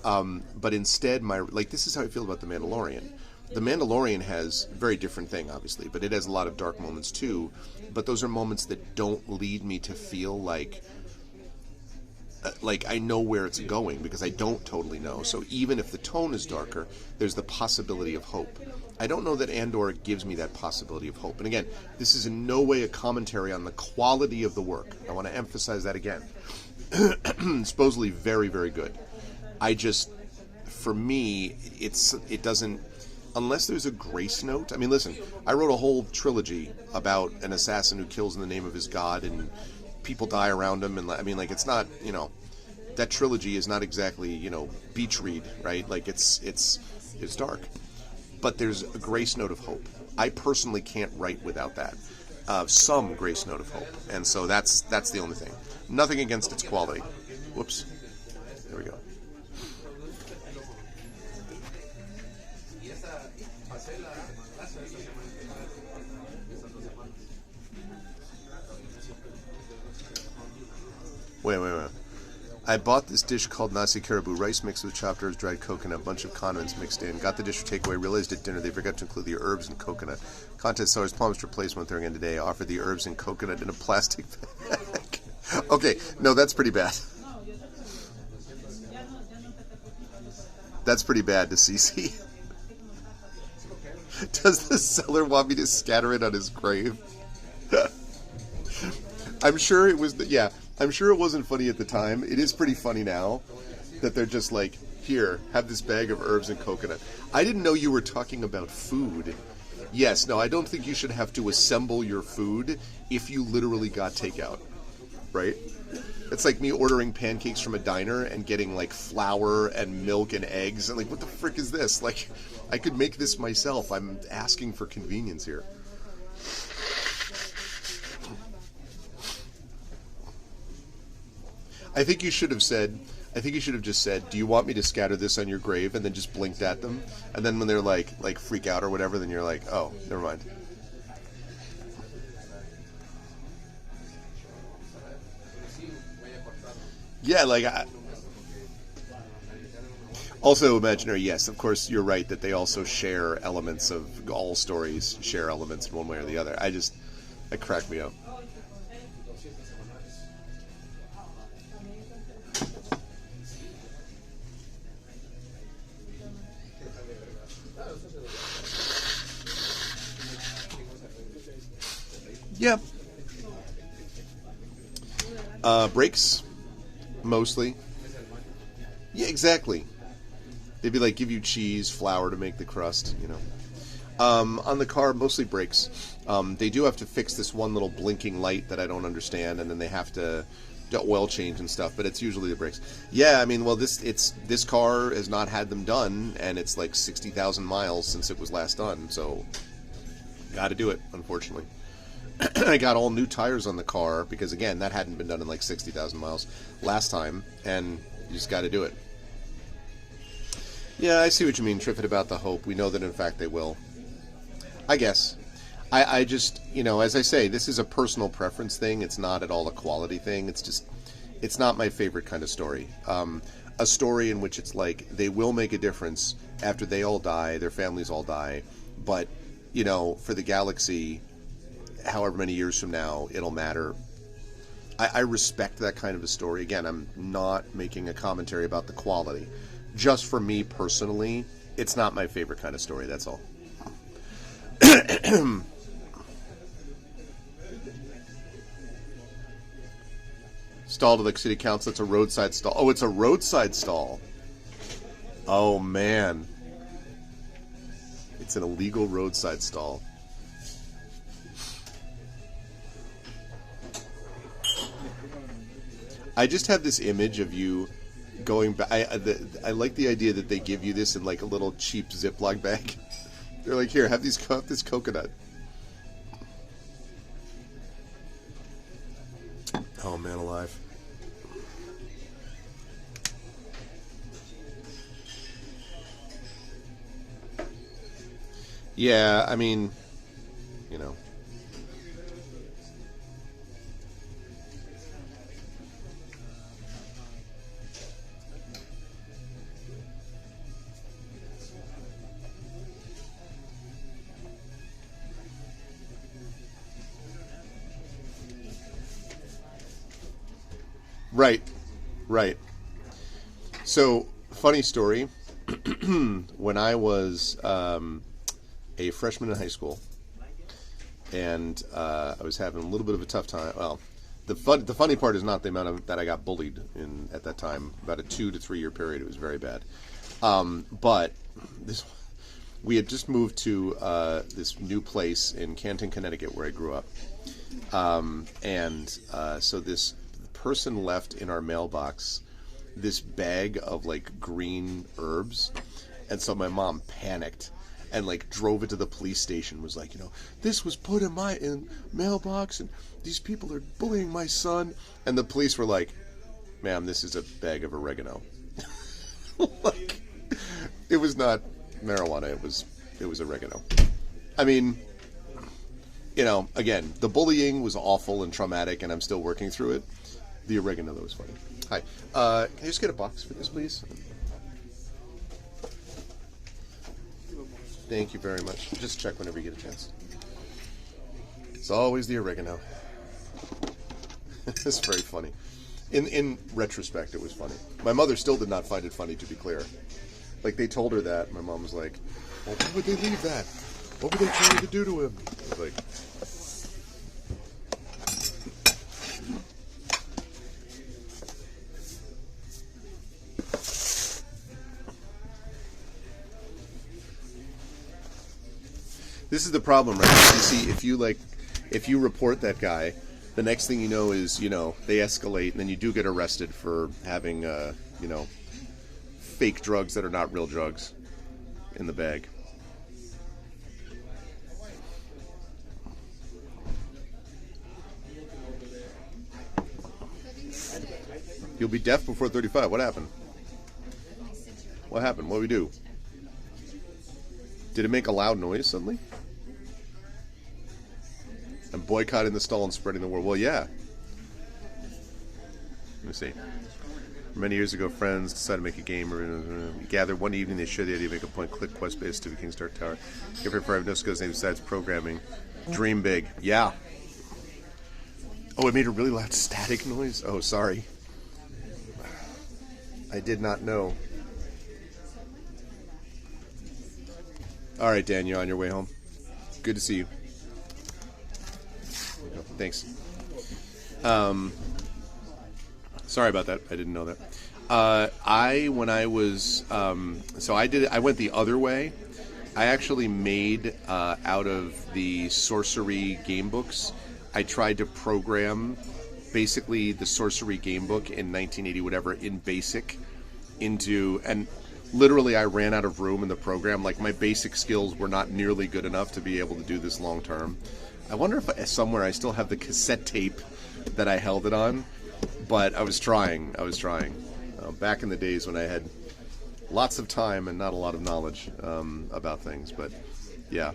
Speaker 1: But instead, this is how I feel about The Mandalorian. The Mandalorian has a very different thing, obviously, but it has a lot of dark moments too. But those are moments that don't lead me to feel like I know where it's going, because I don't totally know. So even if the tone is darker, there's the possibility of hope. I don't know that Andor gives me that possibility of hope. And again, this is in no way a commentary on the quality of the work. I want to emphasize that again. Supposedly very, very good. For me, it doesn't, unless there's a grace note. I mean, listen, I wrote a whole trilogy about an assassin who kills in the name of his god, and people die around him, and I mean, like, it's not, that trilogy is not exactly, beach read, right? Like, it's dark, but there's a grace note of hope. I personally can't write without that, some grace note of hope, and so that's the only thing. Nothing against its quality. Whoops. There we go. Wait. I bought this dish called nasi caribou, rice mixed with chopped herbs, dried coconut, bunch of condiments mixed in. Got the dish for takeaway, realized at dinner they forgot to include the herbs and coconut. Content sellers promised to replace one thing again today. Offered the herbs and coconut in a plastic bag. Okay, no, that's pretty bad. That's pretty bad to CC. Does the seller want me to scatter it on his grave? I'm sure it was, I'm sure it wasn't funny at the time. It is pretty funny now that they're just like, here, have this bag of herbs and coconut. I didn't know you were talking about food. Yes, no, I don't think you should have to assemble your food if you literally got takeout, right? It's like me ordering pancakes from a diner and getting like flour and milk and eggs, and like, what the frick is this? Like, I could make this myself. I'm asking for convenience here. I think you should have just said, do you want me to scatter this on your grave? And then just blinked at them. And then when they're like freak out or whatever, then you're like, oh, never mind. Yeah, also imaginary, yes, of course, you're right that they also share elements of, all stories share elements in one way or the other. That cracked me up. Yeah. Brakes, mostly. Yeah, exactly. They'd be like, give you cheese, flour to make the crust, On the car, mostly brakes. They do have to fix this one little blinking light that I don't understand, and then they have to do oil change and stuff, but it's usually the brakes. Yeah, I mean, well, this car has not had them done, and it's like 60,000 miles since it was last done, so got to do it, unfortunately. I got all new tires on the car because, again, that hadn't been done in like 60,000 miles last time, and you just got to do it. Yeah, I see what you mean, Triffid, about the hope. We know that, in fact, they will. I guess. I just, as I say, this is a personal preference thing. It's not at all a quality thing. It's not my favorite kind of story. A story in which it's like they will make a difference after they all die, their families all die, but, for the galaxy, however many years from now, it'll matter. I respect that kind of a story. Again, I'm not making a commentary about the quality. Just for me personally, it's not my favorite kind of story, that's all. Stall to the city council, it's a roadside stall. Oh, it's a roadside stall. Oh, man. It's an illegal roadside stall. I just have this image of you going back. I like the idea that they give you this in like a little cheap Ziploc bag. They're like, here, have this coconut. Oh, man alive. Yeah, I mean, you know. Right, right. So, funny story. When I was a freshman in high school, and I was having a little bit of a tough time. Well, the funny part is not the amount of that I got bullied in at that time. About a 2 to 3 year period, it was very bad. But this, we had just moved to this new place in Canton, Connecticut, where I grew up, and so this person left in our mailbox this bag of like green herbs, and so my mom panicked and like drove it to the police station. Was like, this was put in my mailbox, and these people are bullying my son. And the police were like, "Ma'am, this is a bag of oregano." Like, it was not marijuana. It was oregano. I mean, again, the bullying was awful and traumatic, and I'm still working through it. The oregano, though, was funny. Hi. Can I just get a box for this, please? Thank you very much. Just check whenever you get a chance. It's always the oregano. It's very funny. In retrospect, it was funny. My mother still did not find it funny, to be clear. Like, they told her that. My mom was like, well, why would they leave that? What were they trying to do to him? I was like... This is the problem, right? You see, if you report that guy, the next thing you know is, they escalate, and then you do get arrested for having, fake drugs that are not real drugs in the bag. You'll be deaf before 35. What happened? What happened? What did we do? Did it make a loud noise suddenly? And boycotting the stall and spreading the word. Well, yeah. Let me see. Many years ago, friends decided to make a game. We gathered one evening. They shared the idea to make a point-click quest-based to the King's Dark Tower. Give her 5 no skills name besides programming. Dream big. Yeah. Oh, it made a really loud static noise? Oh, sorry. I did not know. All right, Dan, you're on your way home. Good to see you. Thanks. Sorry about that. I didn't know that. I went the other way. I actually made out of the sorcery game books. I tried to program basically the sorcery game book in 1980, whatever, in BASIC into, and literally I ran out of room in the program. Like, my basic skills were not nearly good enough to be able to do this long term. I wonder if somewhere I still have the cassette tape that I held it on, but I was trying. Back in the days when I had lots of time and not a lot of knowledge about things, but yeah.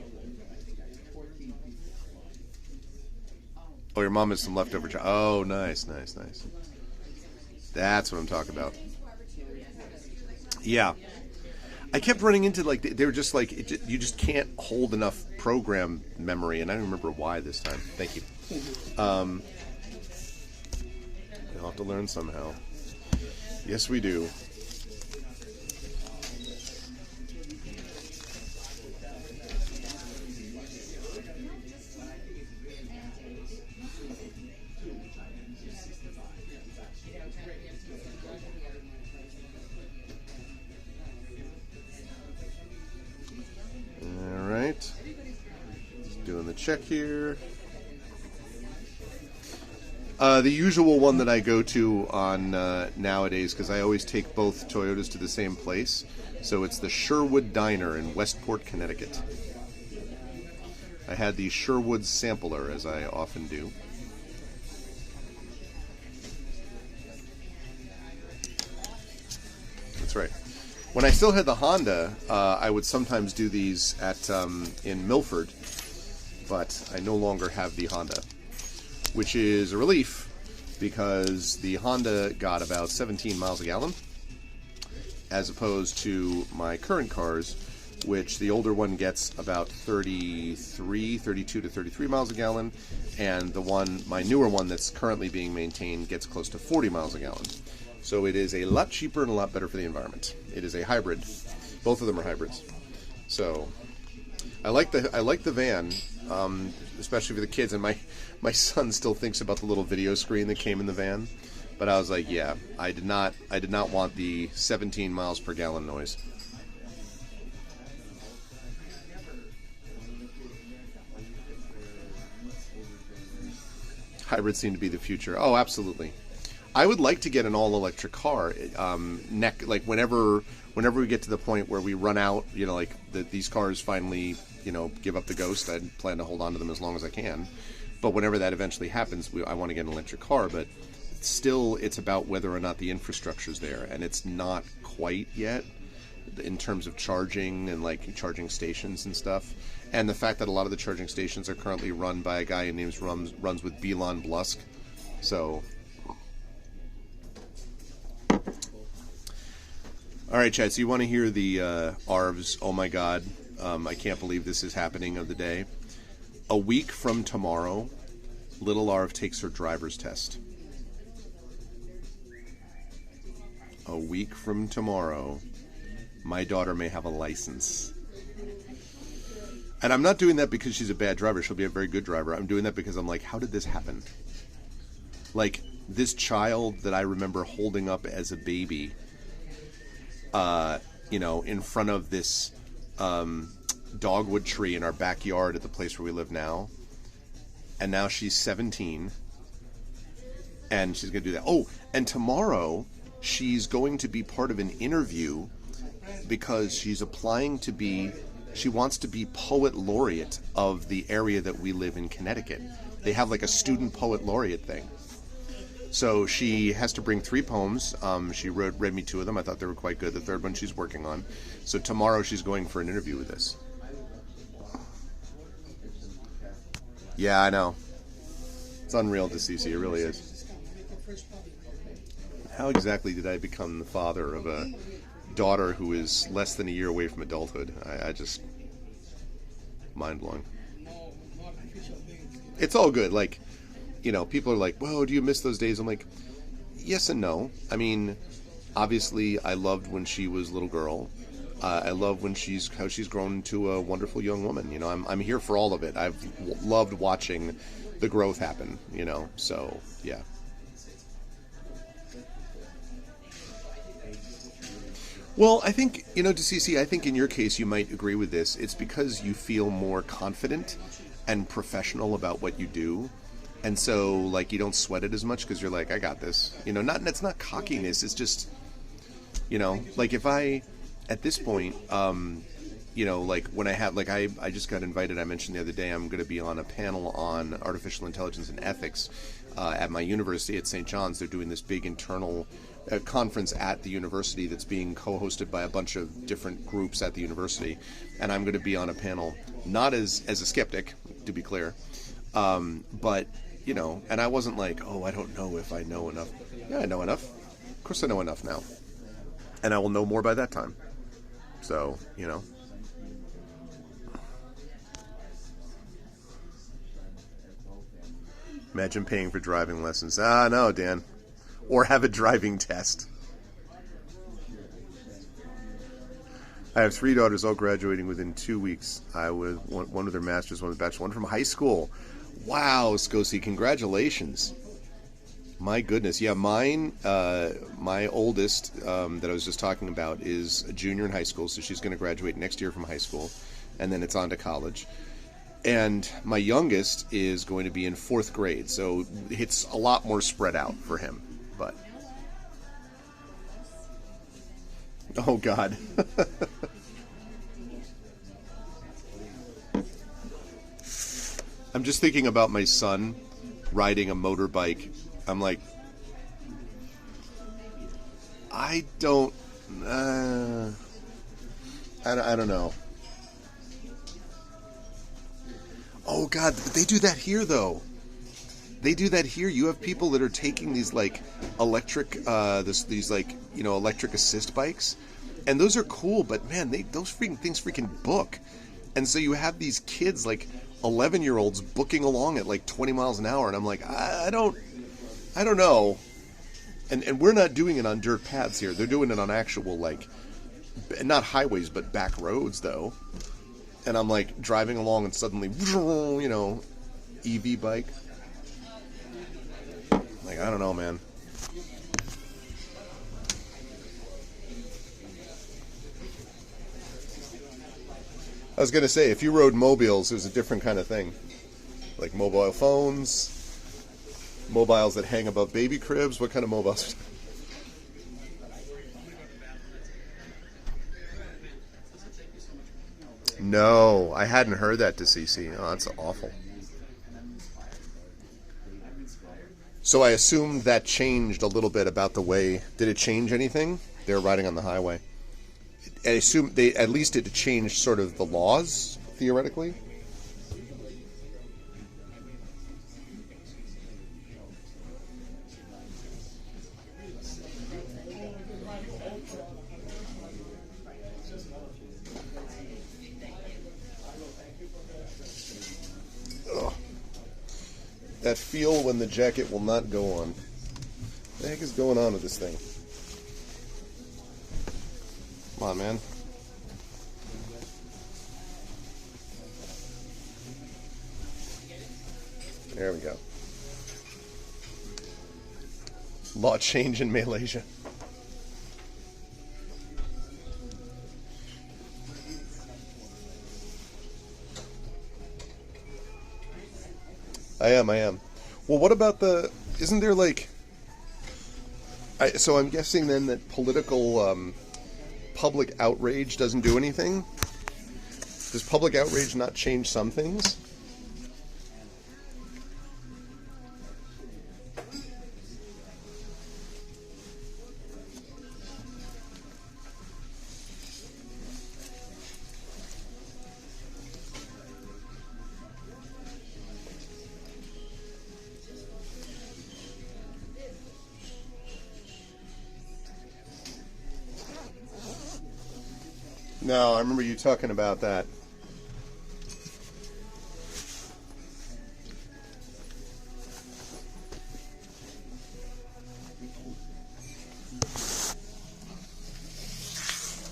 Speaker 1: Oh, your mom has some leftover oh, nice. That's what I'm talking about. Yeah. I kept running into, like, they were just like, you just can't hold enough program memory, and I don't remember why this time. Thank you. You'll have to learn somehow. Yes, we do. Doing the check here. The usual one that I go to on nowadays, because I always take both Toyotas to the same place. So it's the Sherwood Diner in Westport, Connecticut. I had the Sherwood sampler, as I often do. That's right. When I still had the Honda, I would sometimes do these at in Milford, but I no longer have the Honda, which is a relief because the Honda got about 17 miles a gallon, as opposed to my current cars, which the older one gets about 32 to 33 miles a gallon, and my newer one that's currently being maintained gets close to 40 miles a gallon. So it is a lot cheaper and a lot better for the environment. It is a hybrid. Both of them are hybrids. So I like the van, especially for the kids. And my son still thinks about the little video screen that came in the van. But I was like, yeah, I did not want the 17 miles per gallon noise. Hybrids seem to be the future. Oh, absolutely. I would like to get an all-electric car. Like whenever we get to the point where we run out, like these cars finally, give up the ghost. I plan to hold on to them as long as I can. But whenever that eventually happens, I want to get an electric car. But still, it's about whether or not the infrastructure's there, and it's not quite yet in terms of charging and like charging stations and stuff. And the fact that a lot of the charging stations are currently run by a guy who runs with Belon Blusk. So. All right, Chad, so you want to hear the ARV's, oh my God, I can't believe this is happening of the day. A week from tomorrow, little Arv takes her driver's test. A week from tomorrow, my daughter may have a license. And I'm not doing that because she's a bad driver. She'll be a very good driver. I'm doing that because I'm like, how did this happen? Like, this child that I remember holding up as a baby, in front of this dogwood tree in our backyard at the place where we live now. And now she's 17. And she's going to do that. Oh, and tomorrow she's going to be part of an interview because she's applying to she wants to be poet laureate of the area that we live in, Connecticut. They have like a student poet laureate thing. So she has to bring 3 poems. She read me 2 of them. I thought they were quite good. The third one she's working on. So tomorrow she's going for an interview with this. Yeah, I know. It's unreal to CC. It really is. How exactly did I become the father of a daughter who is less than a year away from adulthood? I just... mind-blowing. It's all good. Like... people are like, whoa, do you miss those days? I'm like, yes and no. I mean, obviously, I loved when she was a little girl. I love how she's grown into a wonderful young woman. I'm here for all of it. I've loved watching the growth happen, so, yeah. Well, I think, DeCeCe, I think in your case you might agree with this. It's because you feel more confident and professional about what you do. And so, like, you don't sweat it as much because you're like, I got this. It's not cockiness. It's just, like if at this point, like when I have, like I just got invited, I mentioned the other day, I'm going to be on a panel on artificial intelligence and ethics at my university at St. John's. They're doing this big internal conference at the university that's being co-hosted by a bunch of different groups at the university. And I'm going to be on a panel, not as a skeptic, to be clear, but... and I wasn't like, oh, I don't know if I know enough. Yeah, I know enough. Of course I know enough now. And I will know more by that time. So, Imagine paying for driving lessons. No, Dan. Or have a driving test. I have 3 daughters all graduating within 2 weeks. One with their master's, one with bachelor's, one from high school. Wow, Scosi, congratulations. My goodness. Yeah, mine, my oldest that I was just talking about is a junior in high school, so she's going to graduate next year from high school, and then it's on to college. And my youngest is going to be in 4th grade, so it's a lot more spread out for him. But, oh, God. I'm just thinking about my son riding a motorbike. I'm like, I don't... I don't know. Oh God, but they do that here though. They do that here. You have people that are taking these like electric, these like electric assist bikes, and those are cool. But man, those freaking things freaking book, and so you have these kids like 11-year-olds booking along at like 20 miles an hour, and I'm like, I don't know. And we're not doing it on dirt paths here. They're doing it on actual like, not highways but back roads though. And I'm like driving along and suddenly, EV bike. Like, I don't know, man. I was going to say, if you rode mobiles, it was a different kind of thing. Like mobile phones, mobiles that hang above baby cribs. What kind of mobiles? No, I hadn't heard that to CC. Oh, that's awful. So I assumed that changed a little bit about the way. Did it change anything? They were riding on the highway. I assume at least it changed sort of the laws, theoretically. Ugh. That feel when the jacket will not go on. What the heck is going on with this thing? Come on, man. There we go. Law change in Malaysia. I am. Well, what about isn't there like... so I'm guessing then that political... public outrage doesn't do anything? Does public outrage not change some things? No, I remember you talking about that.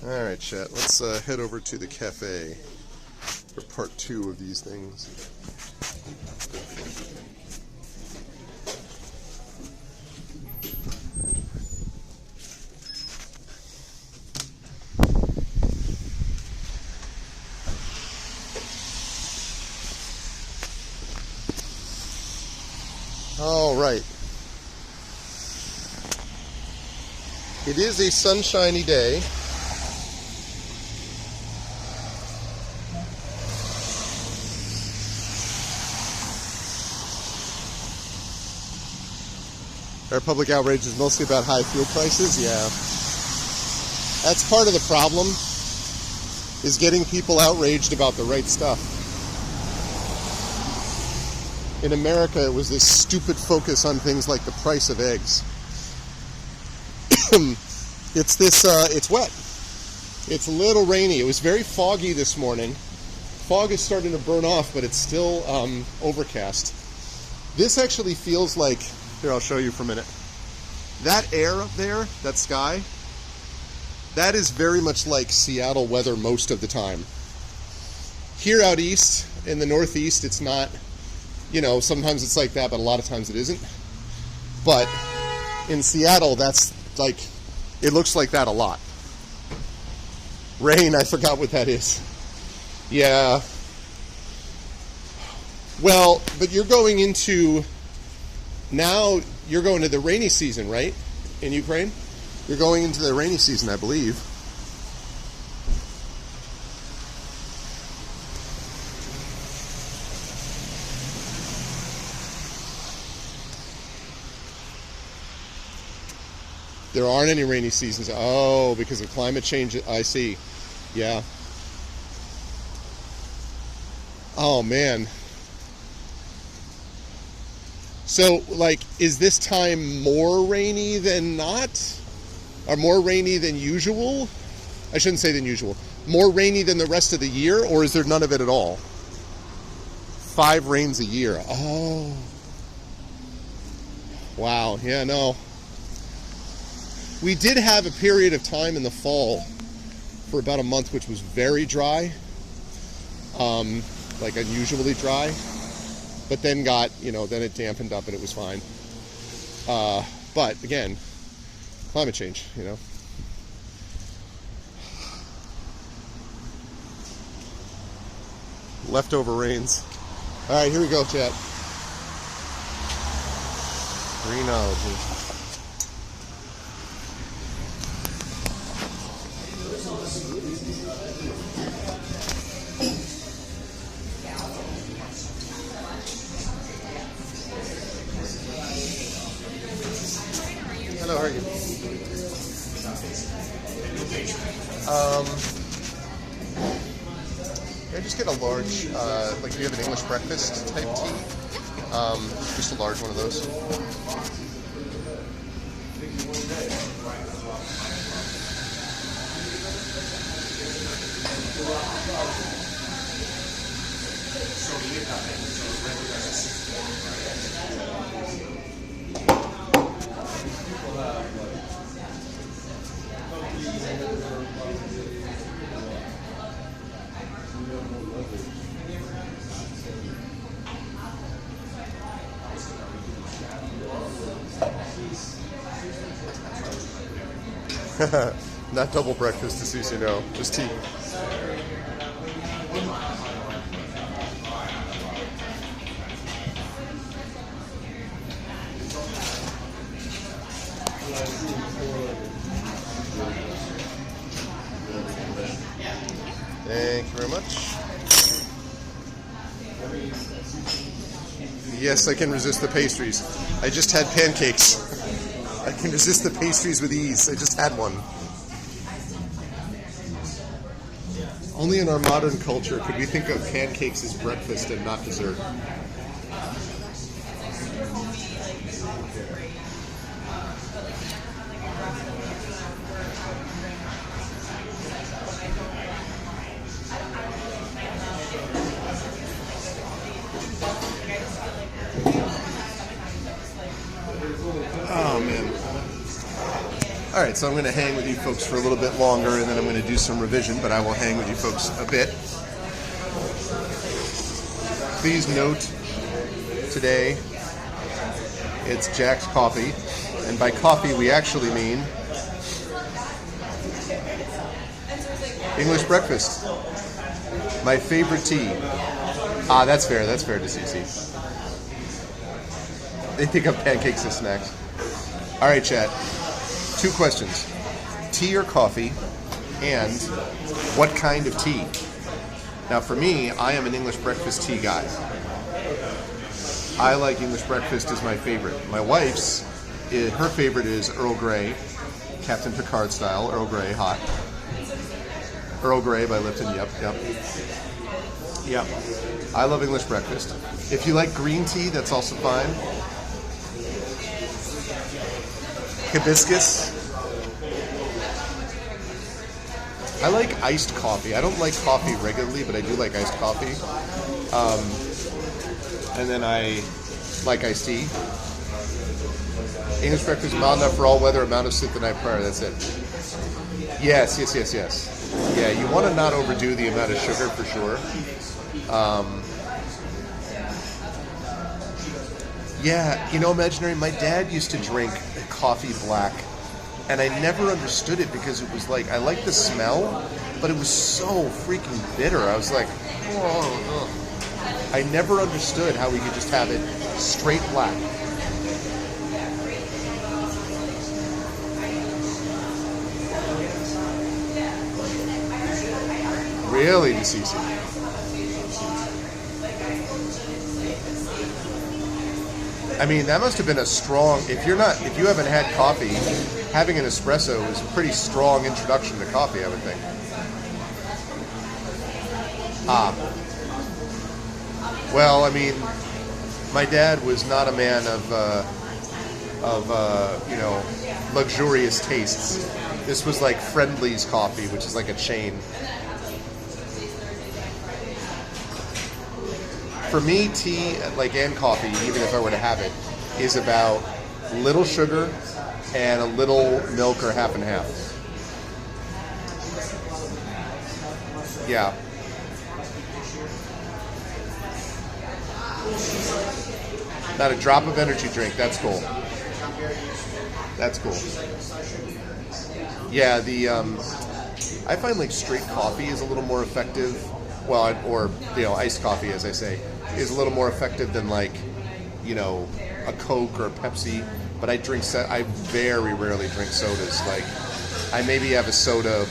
Speaker 1: All right, chat. Let's head over to the cafe for part 2 of these things. All right. It is a sunshiny day. Our public outrage is mostly about high fuel prices. Yeah. That's part of the problem, is getting people outraged about the right stuff. In America, it was this stupid focus on things like the price of eggs. It's wet. It's a little rainy. It was very foggy this morning. Fog is starting to burn off, but it's still overcast. This actually feels like, here, I'll show you for a minute. That air up there, that sky, that is very much like Seattle weather most of the time. Here out east, in the Northeast, it's not, sometimes it's like that, but a lot of times it isn't. But in Seattle, that's like, it looks like that a lot. Rain, I forgot what that is. Yeah. Well, but you're going into the rainy season, right? In Ukraine? You're going into the rainy season, I believe. There aren't any rainy seasons. Oh, because of climate change. I see. Yeah. Oh man. So, like, is this time more rainy than not? Or more rainy than usual? I shouldn't say than usual. More rainy than the rest of the year, or is there none of it at all? 5 rains a year. Oh. Wow, yeah, no. We did have a period of time in the fall for about a month which was very dry. Like unusually dry. But then then it dampened up and it was fine. But again, climate change, Leftover rains. All right, here we go, chat. Greenology. Hello, how are you? I just get a large, like, do you have an English breakfast type tea? Just a large one of those. Not double breakfast, to Cece, no. Just tea. Thank you very much. Yes, I can resist the pastries. I just had pancakes. I can resist the pastries with ease. I just had one. Only in our modern culture could we think of pancakes as breakfast and not dessert. Oh, man. All right, so I'm going to hang with you folks for a little bit longer, and then I'm going to do some revision, but I will hang with you folks a bit. Please note, today, it's Jack's Coffee, and by coffee we actually mean English breakfast. My favorite tea. Ah, that's fair to CC. They think of pancakes as snacks. All right, chat. 2 questions. Tea or coffee, and what kind of tea? Now, for me, I am an English breakfast tea guy. I like English breakfast as my favorite. My wife's, her favorite is Earl Grey, Captain Picard style, Earl Grey, hot. Earl Grey by Lipton, yep. I love English breakfast. If you like green tea, that's also fine. Hibiscus. I like iced coffee. I don't like coffee regularly, but I do like iced coffee. And then I like iced tea. English breakfast, mild enough for all weather, amount of sip the night prior, that's it. Yes. Yeah, you want to not overdo the amount of sugar for sure. Yeah, Imaginary, my dad used to drink coffee black, and I never understood it because it was like, I liked the smell, but it was so freaking bitter. I was like, oh. I never understood how we could just have it straight black. Really, DCC? I mean, that must have been a strong, if you haven't had coffee, having an espresso is a pretty strong introduction to coffee, I would think. Well, I mean, my dad was not a man of luxurious tastes. This was like Friendly's coffee, which is like a chain. For me, tea, like, and coffee, even if I were to have it, is about little sugar and a little milk or half and half. Yeah. Not a drop of energy drink. That's cool. That's cool. Yeah, I find like straight coffee is a little more effective. Well, or iced coffee, as I say, is a little more effective than like, a Coke or a Pepsi. But I very rarely drink sodas. Like, I maybe have a soda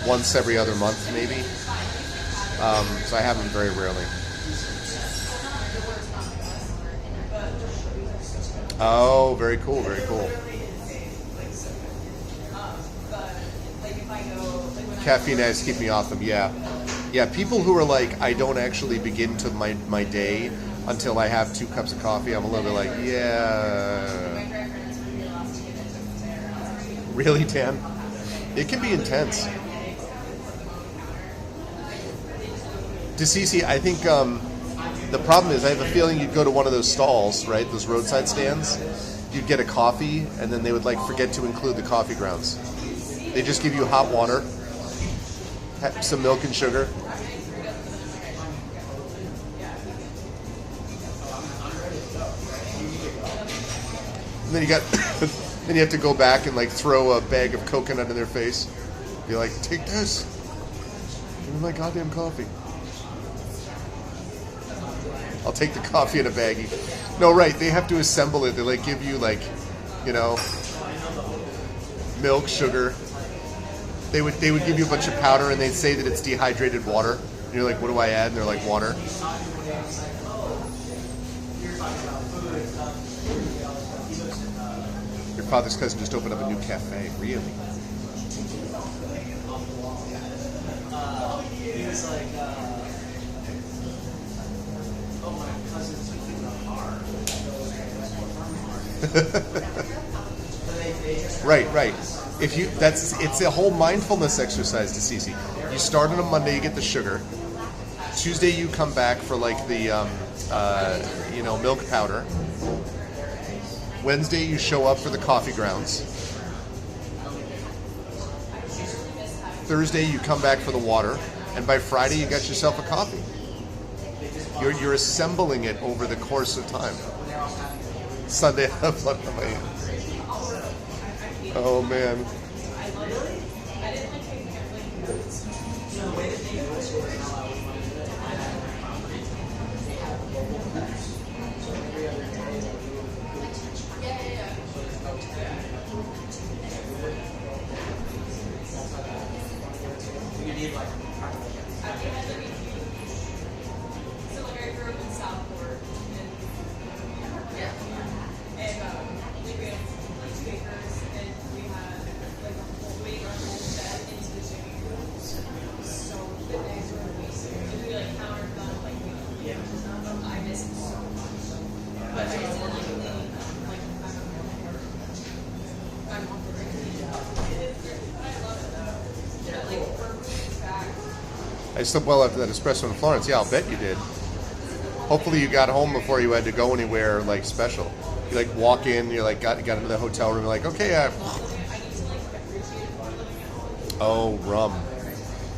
Speaker 1: once every other month, maybe. So I have them very rarely. Oh, very cool, very cool. Caffeine has to keep me off them, yeah. Yeah, people who are like, I don't actually begin to my day until I have 2 cups of coffee, I'm a little bit like, yeah. Really, Dan? It can be intense. To Cece, I think the problem is I have a feeling you'd go to one of those stalls, right? Those roadside stands. You'd get a coffee, and then they would like forget to include the coffee grounds. They just give you hot water, some milk and sugar. And then then you have to go back and like throw a bag of coconut in their face. Be like, take this. Give me my goddamn coffee. I'll take the coffee in a baggie. No, right, they have to assemble it. They like give you like, milk, sugar. They would give you a bunch of powder and they'd say that it's dehydrated water. And you're like, what do I add? And they're like, water. Your father's cousin just opened up a new cafe. Really?
Speaker 3: He was like, oh, my cousin's in the car.
Speaker 1: Right. It's a whole mindfulness exercise to Cece. You start on a Monday, you get the sugar. Tuesday you come back for like the milk powder. Wednesday you show up for the coffee grounds. Thursday you come back for the water, and by Friday you got yourself a coffee. You're assembling it over the course of time. Sunday I have blood on my hands. Oh man. I slept well after that espresso in Florence. Yeah, I'll bet you did. Hopefully you got home before you had to go anywhere like special. You like walk in, you're like got into the hotel room, you're like, okay, oh, rum.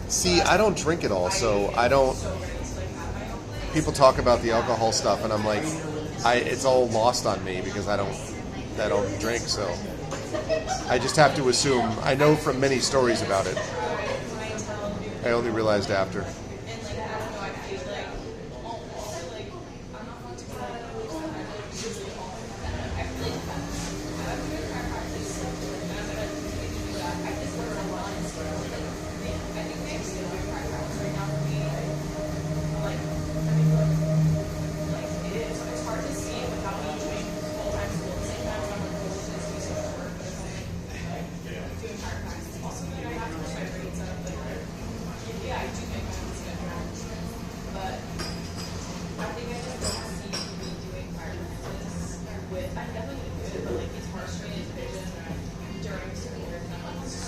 Speaker 1: See, I don't drink at all, so I don't. People talk about the alcohol stuff, and I'm like, it's all lost on me because I don't drink. So I just have to assume. I know from many stories about it. I only realized after.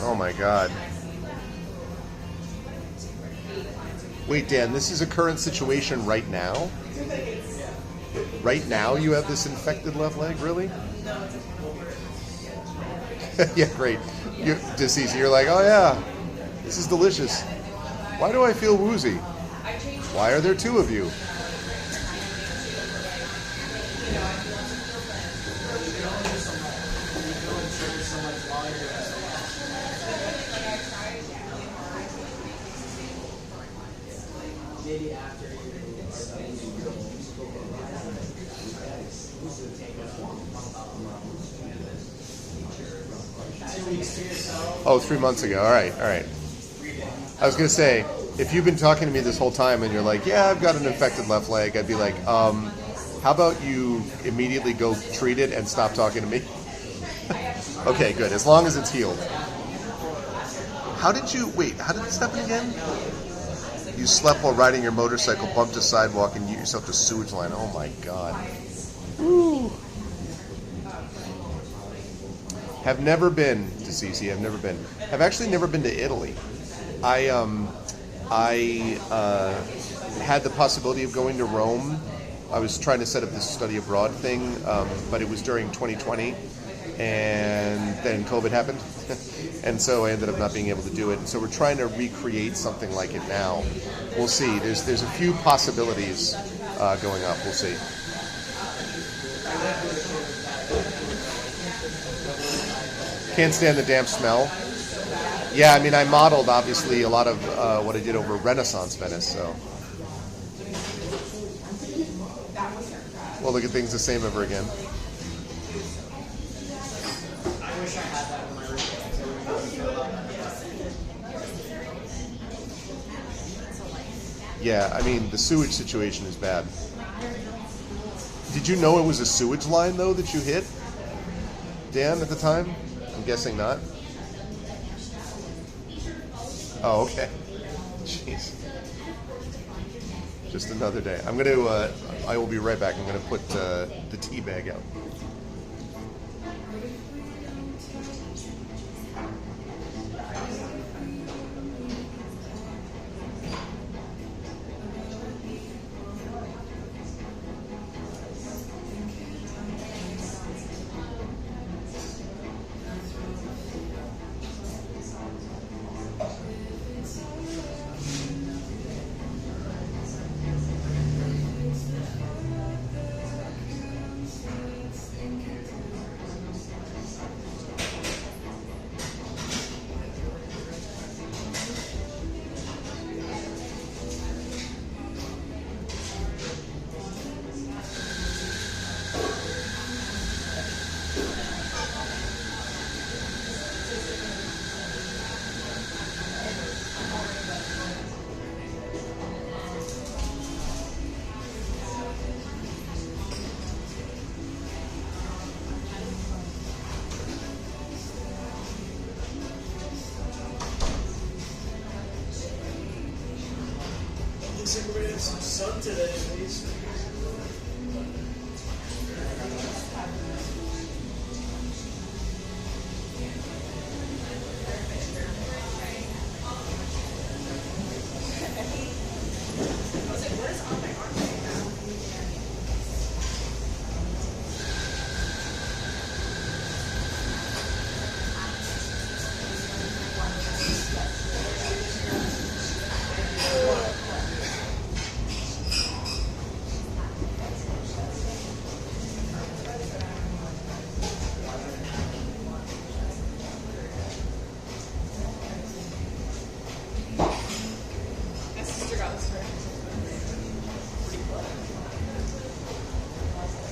Speaker 1: Oh my God. Wait, Dan, this is a current situation right now? Right now you have this infected left leg, really? Yeah, great. Deceased, you're like, oh yeah, this is delicious. Why do I feel woozy? Why are there two of you?
Speaker 3: Maybe after you
Speaker 1: Oh, 3 months ago. All right, all right. I was going to say, if you've been talking to me this whole time and you're like, yeah, I've got an infected left leg, I'd be like, how about you immediately go treat it and stop talking to me? Okay, good. As long as it's healed. How did this happen again? You slept while riding your motorcycle, bumped a sidewalk, and you yourself to a sewage line. Oh my God. Woo. Have never been to Sisi. I've never been. I've actually never been to Italy. I had the possibility of going to Rome. I was trying to set up this study abroad thing, but it was during 2020, and then COVID happened, and so I ended up not being able to do it. And so we're trying to recreate something like it now. We'll see. There's a few possibilities going up. We'll see. Can't stand the damp smell. Yeah, I mean, I modeled, obviously, a lot of what I did over Renaissance Venice, so. Well, look at things the same ever again.
Speaker 3: I wish I had that when I was
Speaker 1: Yeah, I mean, the sewage situation is bad. Did you know it was a sewage line, though, that you hit, Dan, at the time? I'm guessing not. Oh, okay. Jeez. Just another day. I'm going to, I will be right back. I'm going to put the tea bag out.
Speaker 2: Looks like we're gonna have some sun today, at least.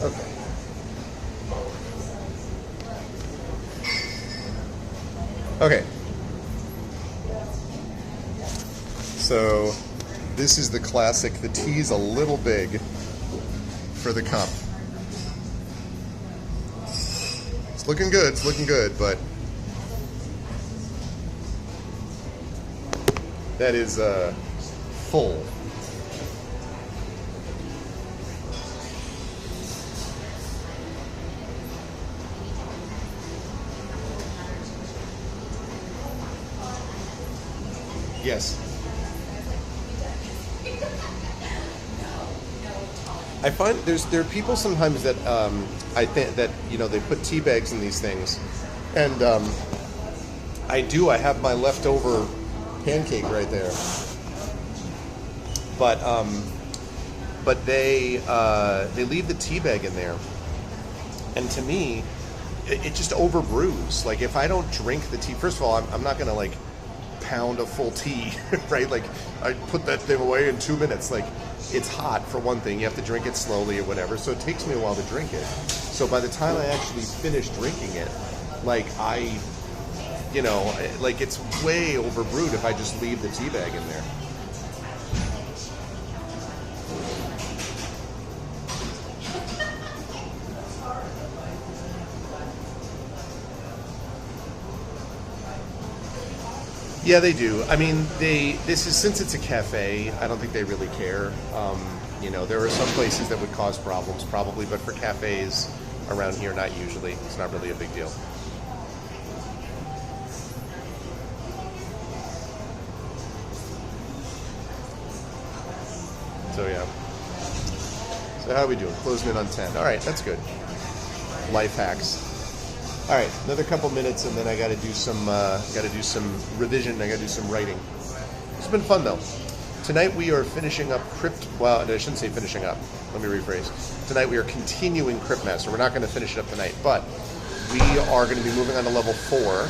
Speaker 1: Okay. Okay. So this is the classic. The tea's a little big for the cup. It's looking good, but that is full. Yes. I find there are people sometimes that I think that they put tea bags in these things, and I have my leftover pancake right there, but they leave the tea bag in there, and to me it just overbrews. Like if I don't drink the tea, first of all, I'm not gonna like pound a full tea, right? Like I put that thing away in 2 minutes. Like it's hot for one thing. You have to drink it slowly or whatever. So it takes me a while to drink it. So by the time I actually finish drinking it, like like it's way overbrewed if I just leave the tea bag in there. Yeah, they do. I mean, since it's a cafe, I don't think they really care. There are some places that would cause problems, probably, but for cafes around here, not usually. It's not really a big deal. So yeah. So how are we doing? Closing in on 10. All right, that's good. Life hacks. All right, another couple minutes, and then I got to do some revision. I got to do some writing. It's been fun though. Tonight we are finishing up Crypt. Well, I shouldn't say finishing up. Let me rephrase. Tonight we are continuing Cryptmaster. We're not going to finish it up tonight, but we are going to be moving on to level 4.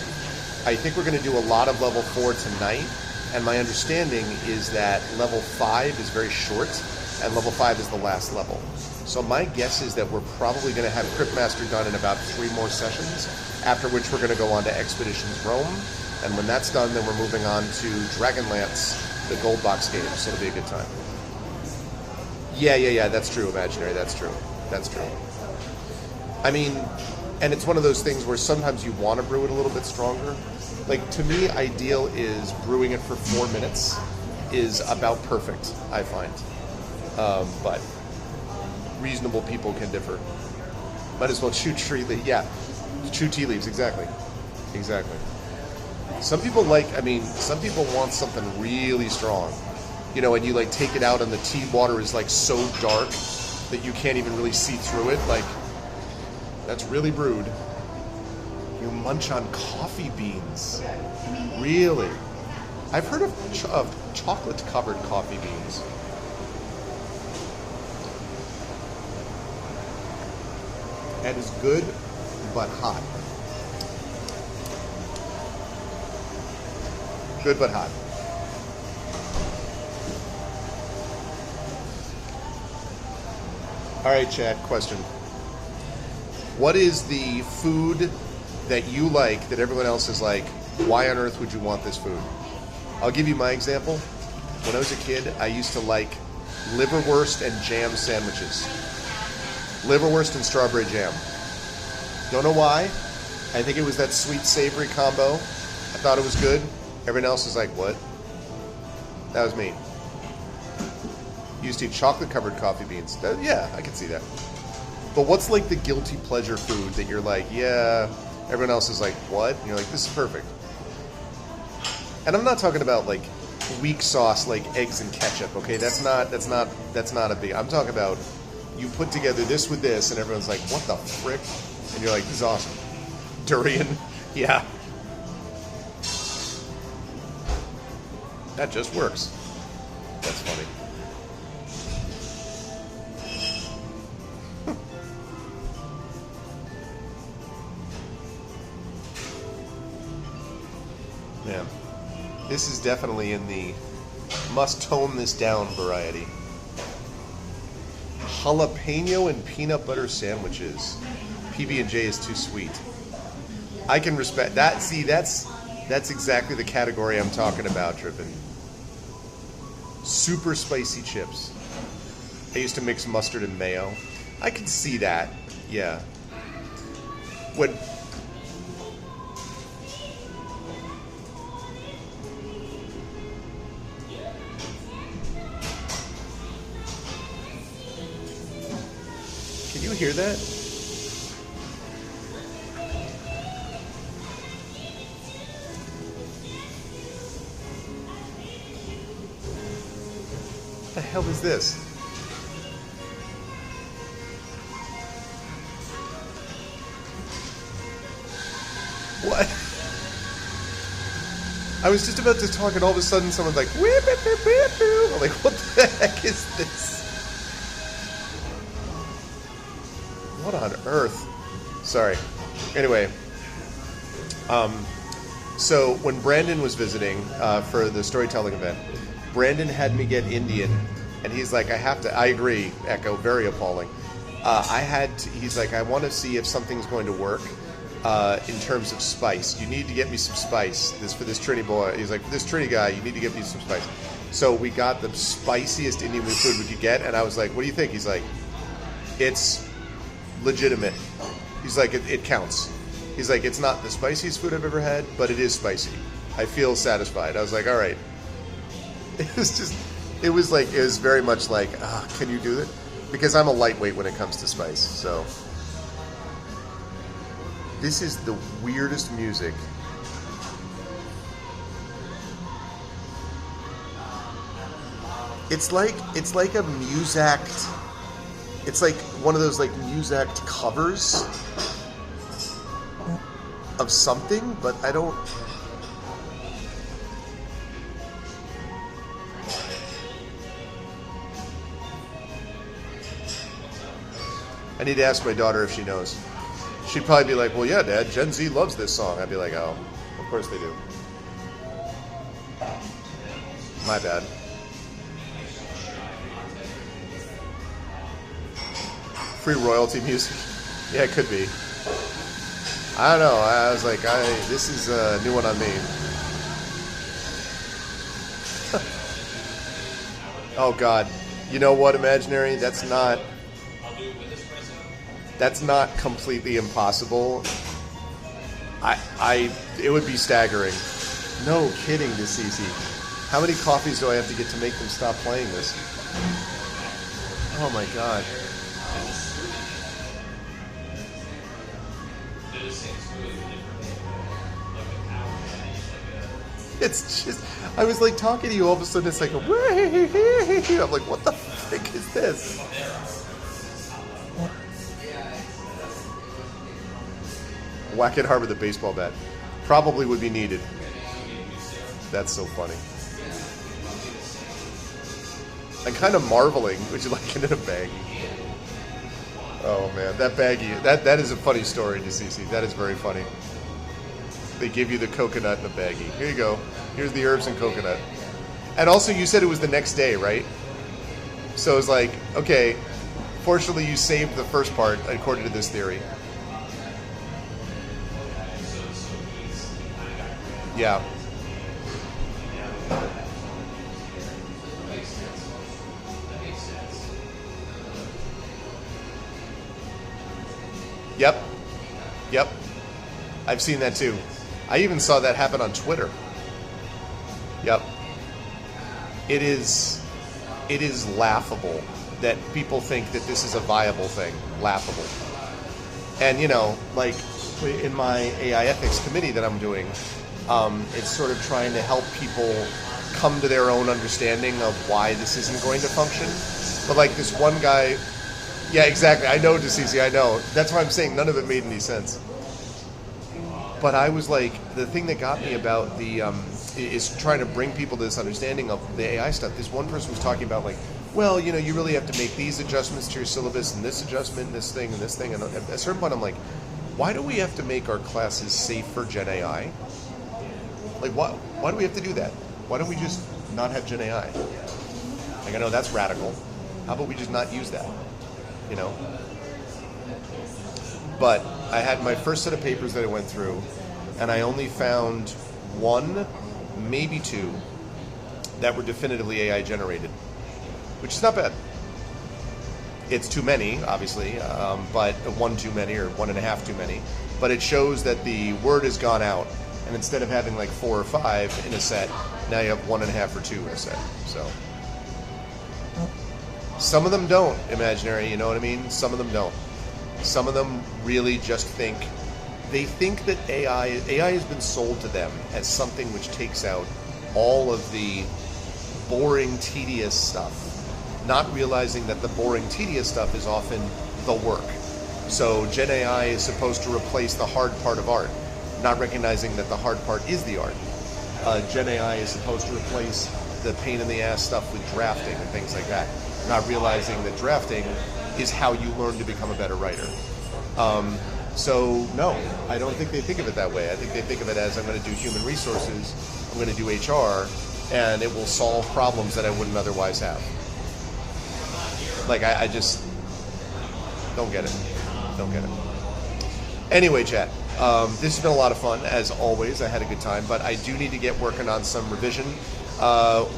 Speaker 1: I think we're going to do a lot of level 4 tonight, and my understanding is that level 5 is very short, and level 5 is the last level. So my guess is that we're probably going to have Cryptmaster done in about 3 more sessions, after which we're going to go on to Expeditions Rome, and when that's done, then we're moving on to Dragonlance, the gold box game, so it'll be a good time. Yeah, that's true, Imaginary, that's true. I mean, and it's one of those things where sometimes you want to brew it a little bit stronger. Like, to me, ideal is brewing it for 4 minutes is about perfect, I find. But reasonable people can differ. Might as well chew tea leaves. Yeah, chew tea leaves, exactly. Some people some people want something really strong. And you like take it out and the tea water is like so dark that you can't even really see through it. Like, that's really brewed. You munch on coffee beans. Really? I've heard of chocolate-covered coffee beans. That is good, but hot. Good, but hot. All right, chat, question. What is the food that you like that everyone else is like, why on earth would you want this food? I'll give you my example. When I was a kid, I used to like liverwurst and jam sandwiches. Liverwurst and strawberry jam. Don't know why. I think it was that sweet savory combo. I thought it was good. Everyone else was like, what? That was me. Used to eat chocolate-covered coffee beans. Yeah, I can see that. But what's like the guilty pleasure food that you're like, yeah, everyone else is like, what? And you're like, this is perfect. And I'm not talking about like weak sauce like eggs and ketchup, okay? That's not a big. I'm talking about you put together this with this and everyone's like, what the frick? And you're like, this is awesome. Durian. Yeah. That just works. That's funny. Yeah. This is definitely in the must tone this down variety. Jalapeno and peanut butter sandwiches. PB&J is too sweet. I can respect that. See, that's exactly the category I'm talking about, Trippin. Super spicy chips. I used to mix mustard and mayo. I can see that. Yeah. When Can you hear that? hell is this? What? I was just about to talk, and all of a sudden, someone's like, whip, whip, whip, whip, whip. I'm like, what the heck is this? What on earth? Sorry. Anyway, so when Brandon was visiting for the storytelling event, Brandon had me get Indian, and he's like, I agree, Echo, very appalling. He's like, I want to see if something's going to work in terms of spice. You need to get me some spice. For this Trini boy. He's like, for this Trini guy, you need to get me some spice. So we got the spiciest Indian food we could get, and I was like, what do you think? He's like, it's legitimate. He's like, it counts. He's like, it's not the spiciest food I've ever had, but it is spicy. I feel satisfied. I was like, all right. It was very much like, can you do it? Because I'm a lightweight when it comes to spice. So this is the weirdest music. It's like a Muzak. It's like one of those like Muzak covers of something, but I don't. I need to ask my daughter if she knows. She'd probably be like, well, yeah, Dad, Gen Z loves this song. I'd be like, oh, of course they do. My bad. Free royalty music? Yeah, it could be. I don't know. I was like, this is a new one on me. Oh, God. You know what, Imaginary? That's not completely impossible. It would be staggering. No kidding, Deceasy. How many coffees do I have to get to make them stop playing this? Oh my God. It's just, I was like talking to you, all of a sudden it's like a, I'm like, what the frick is this? Whack it hard with a baseball bat. Probably would be needed. That's so funny. I'm kind of marveling. Would you like it in a baggie? Oh man, that baggie, that is a funny story, Deceasy. That is very funny. They give you the coconut in a baggie. Here you go. Here's the herbs and coconut. And also you said it was the next day, right? So it's like, okay, fortunately you saved the first part according to this theory. Yeah. Yep. I've seen that too. I even saw that happen on Twitter. Yep. It is laughable that people think that this is a viable thing. Laughable. And you know, like in my AI ethics committee that I'm doing, it's sort of trying to help people come to their own understanding of why this isn't going to function. But like this one guy, yeah, exactly. I know, DeCeCe, I know. That's why I'm saying none of it made any sense. But I was like, the thing that got me about the is trying to bring people to this understanding of the AI stuff. This one person was talking about like, well, you know, you really have to make these adjustments to your syllabus and this adjustment and this thing and this thing. And at a certain point, I'm like, why do we have to make our classes safe for Gen AI? Like, why do we have to do that? Why don't we just not have Gen AI? Like, I know that's radical. How about we just not use that? You know? But I had my first set of papers that I went through, and I only found one, maybe two, that were definitively AI generated, which is not bad. It's too many, obviously, but one too many or 1.5 too many. But it shows that the word has gone out, and instead of having like 4 or 5 in a set, now you have 1.5 or 2 in a set. So some of them don't, Imaginary, you know what I mean? Some of them don't. Some of them really just think, they think that AI has been sold to them as something which takes out all of the boring, tedious stuff not realizing that the boring, tedious stuff is often the work. So Gen AI is supposed to replace the hard part of art, not recognizing that the hard part is the art. Gen AI is supposed to replace the pain in the ass stuff with drafting and things like that, not realizing that drafting is how you learn to become a better writer. So no, I don't think they think of it that way. I think they think of it as, I'm going to do human resources, I'm going to do HR, and it will solve problems that I wouldn't otherwise have. Like, I just don't get it. Don't get it. Anyway, chat, this has been a lot of fun, as always. I had a good time, but I do need to get working on some revision.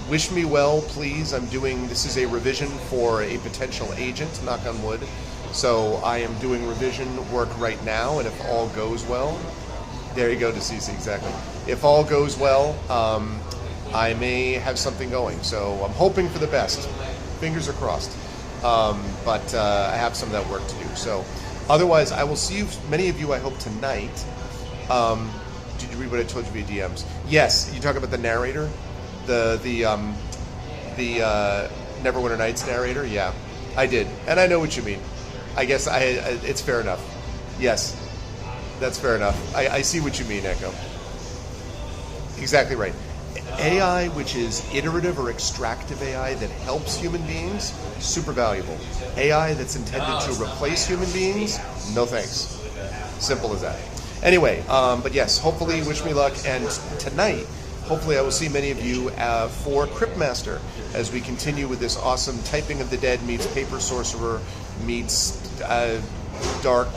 Speaker 1: Wish me well, please. This is a revision for a potential agent, knock on wood. So I am doing revision work right now, and if all goes well, there you go, to CC, exactly. If all goes well, I may have something going. So I'm hoping for the best. Fingers are crossed. But I have some of that work to do. So otherwise, I will see you, many of you, I hope, tonight. Did you read what I told you via DMs? Yes, you talk about the narrator, the Neverwinter Nights narrator. Yeah, I did, and I know what you mean. I guess it's fair enough. Yes, that's fair enough. I see what you mean, Echo. Exactly right. AI, which is iterative or extractive AI that helps human beings, super valuable. AI that's intended to replace human beings, no thanks. Simple as that. Anyway, but yes, hopefully, wish me luck. And tonight, hopefully I will see many of you for Cryptmaster as we continue with this awesome Typing of the Dead meets Paper Sorcerer meets Dark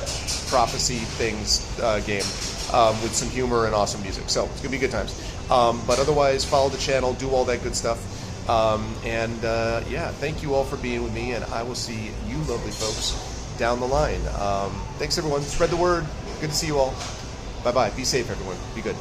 Speaker 1: Prophecy things game with some humor and awesome music. So it's going to be good times. But otherwise, follow the channel, do all that good stuff. Yeah, thank you all for being with me, and I will see you lovely folks down the line. Thanks, everyone. Spread the word. Good to see you all. Bye-bye. Be safe, everyone. Be good.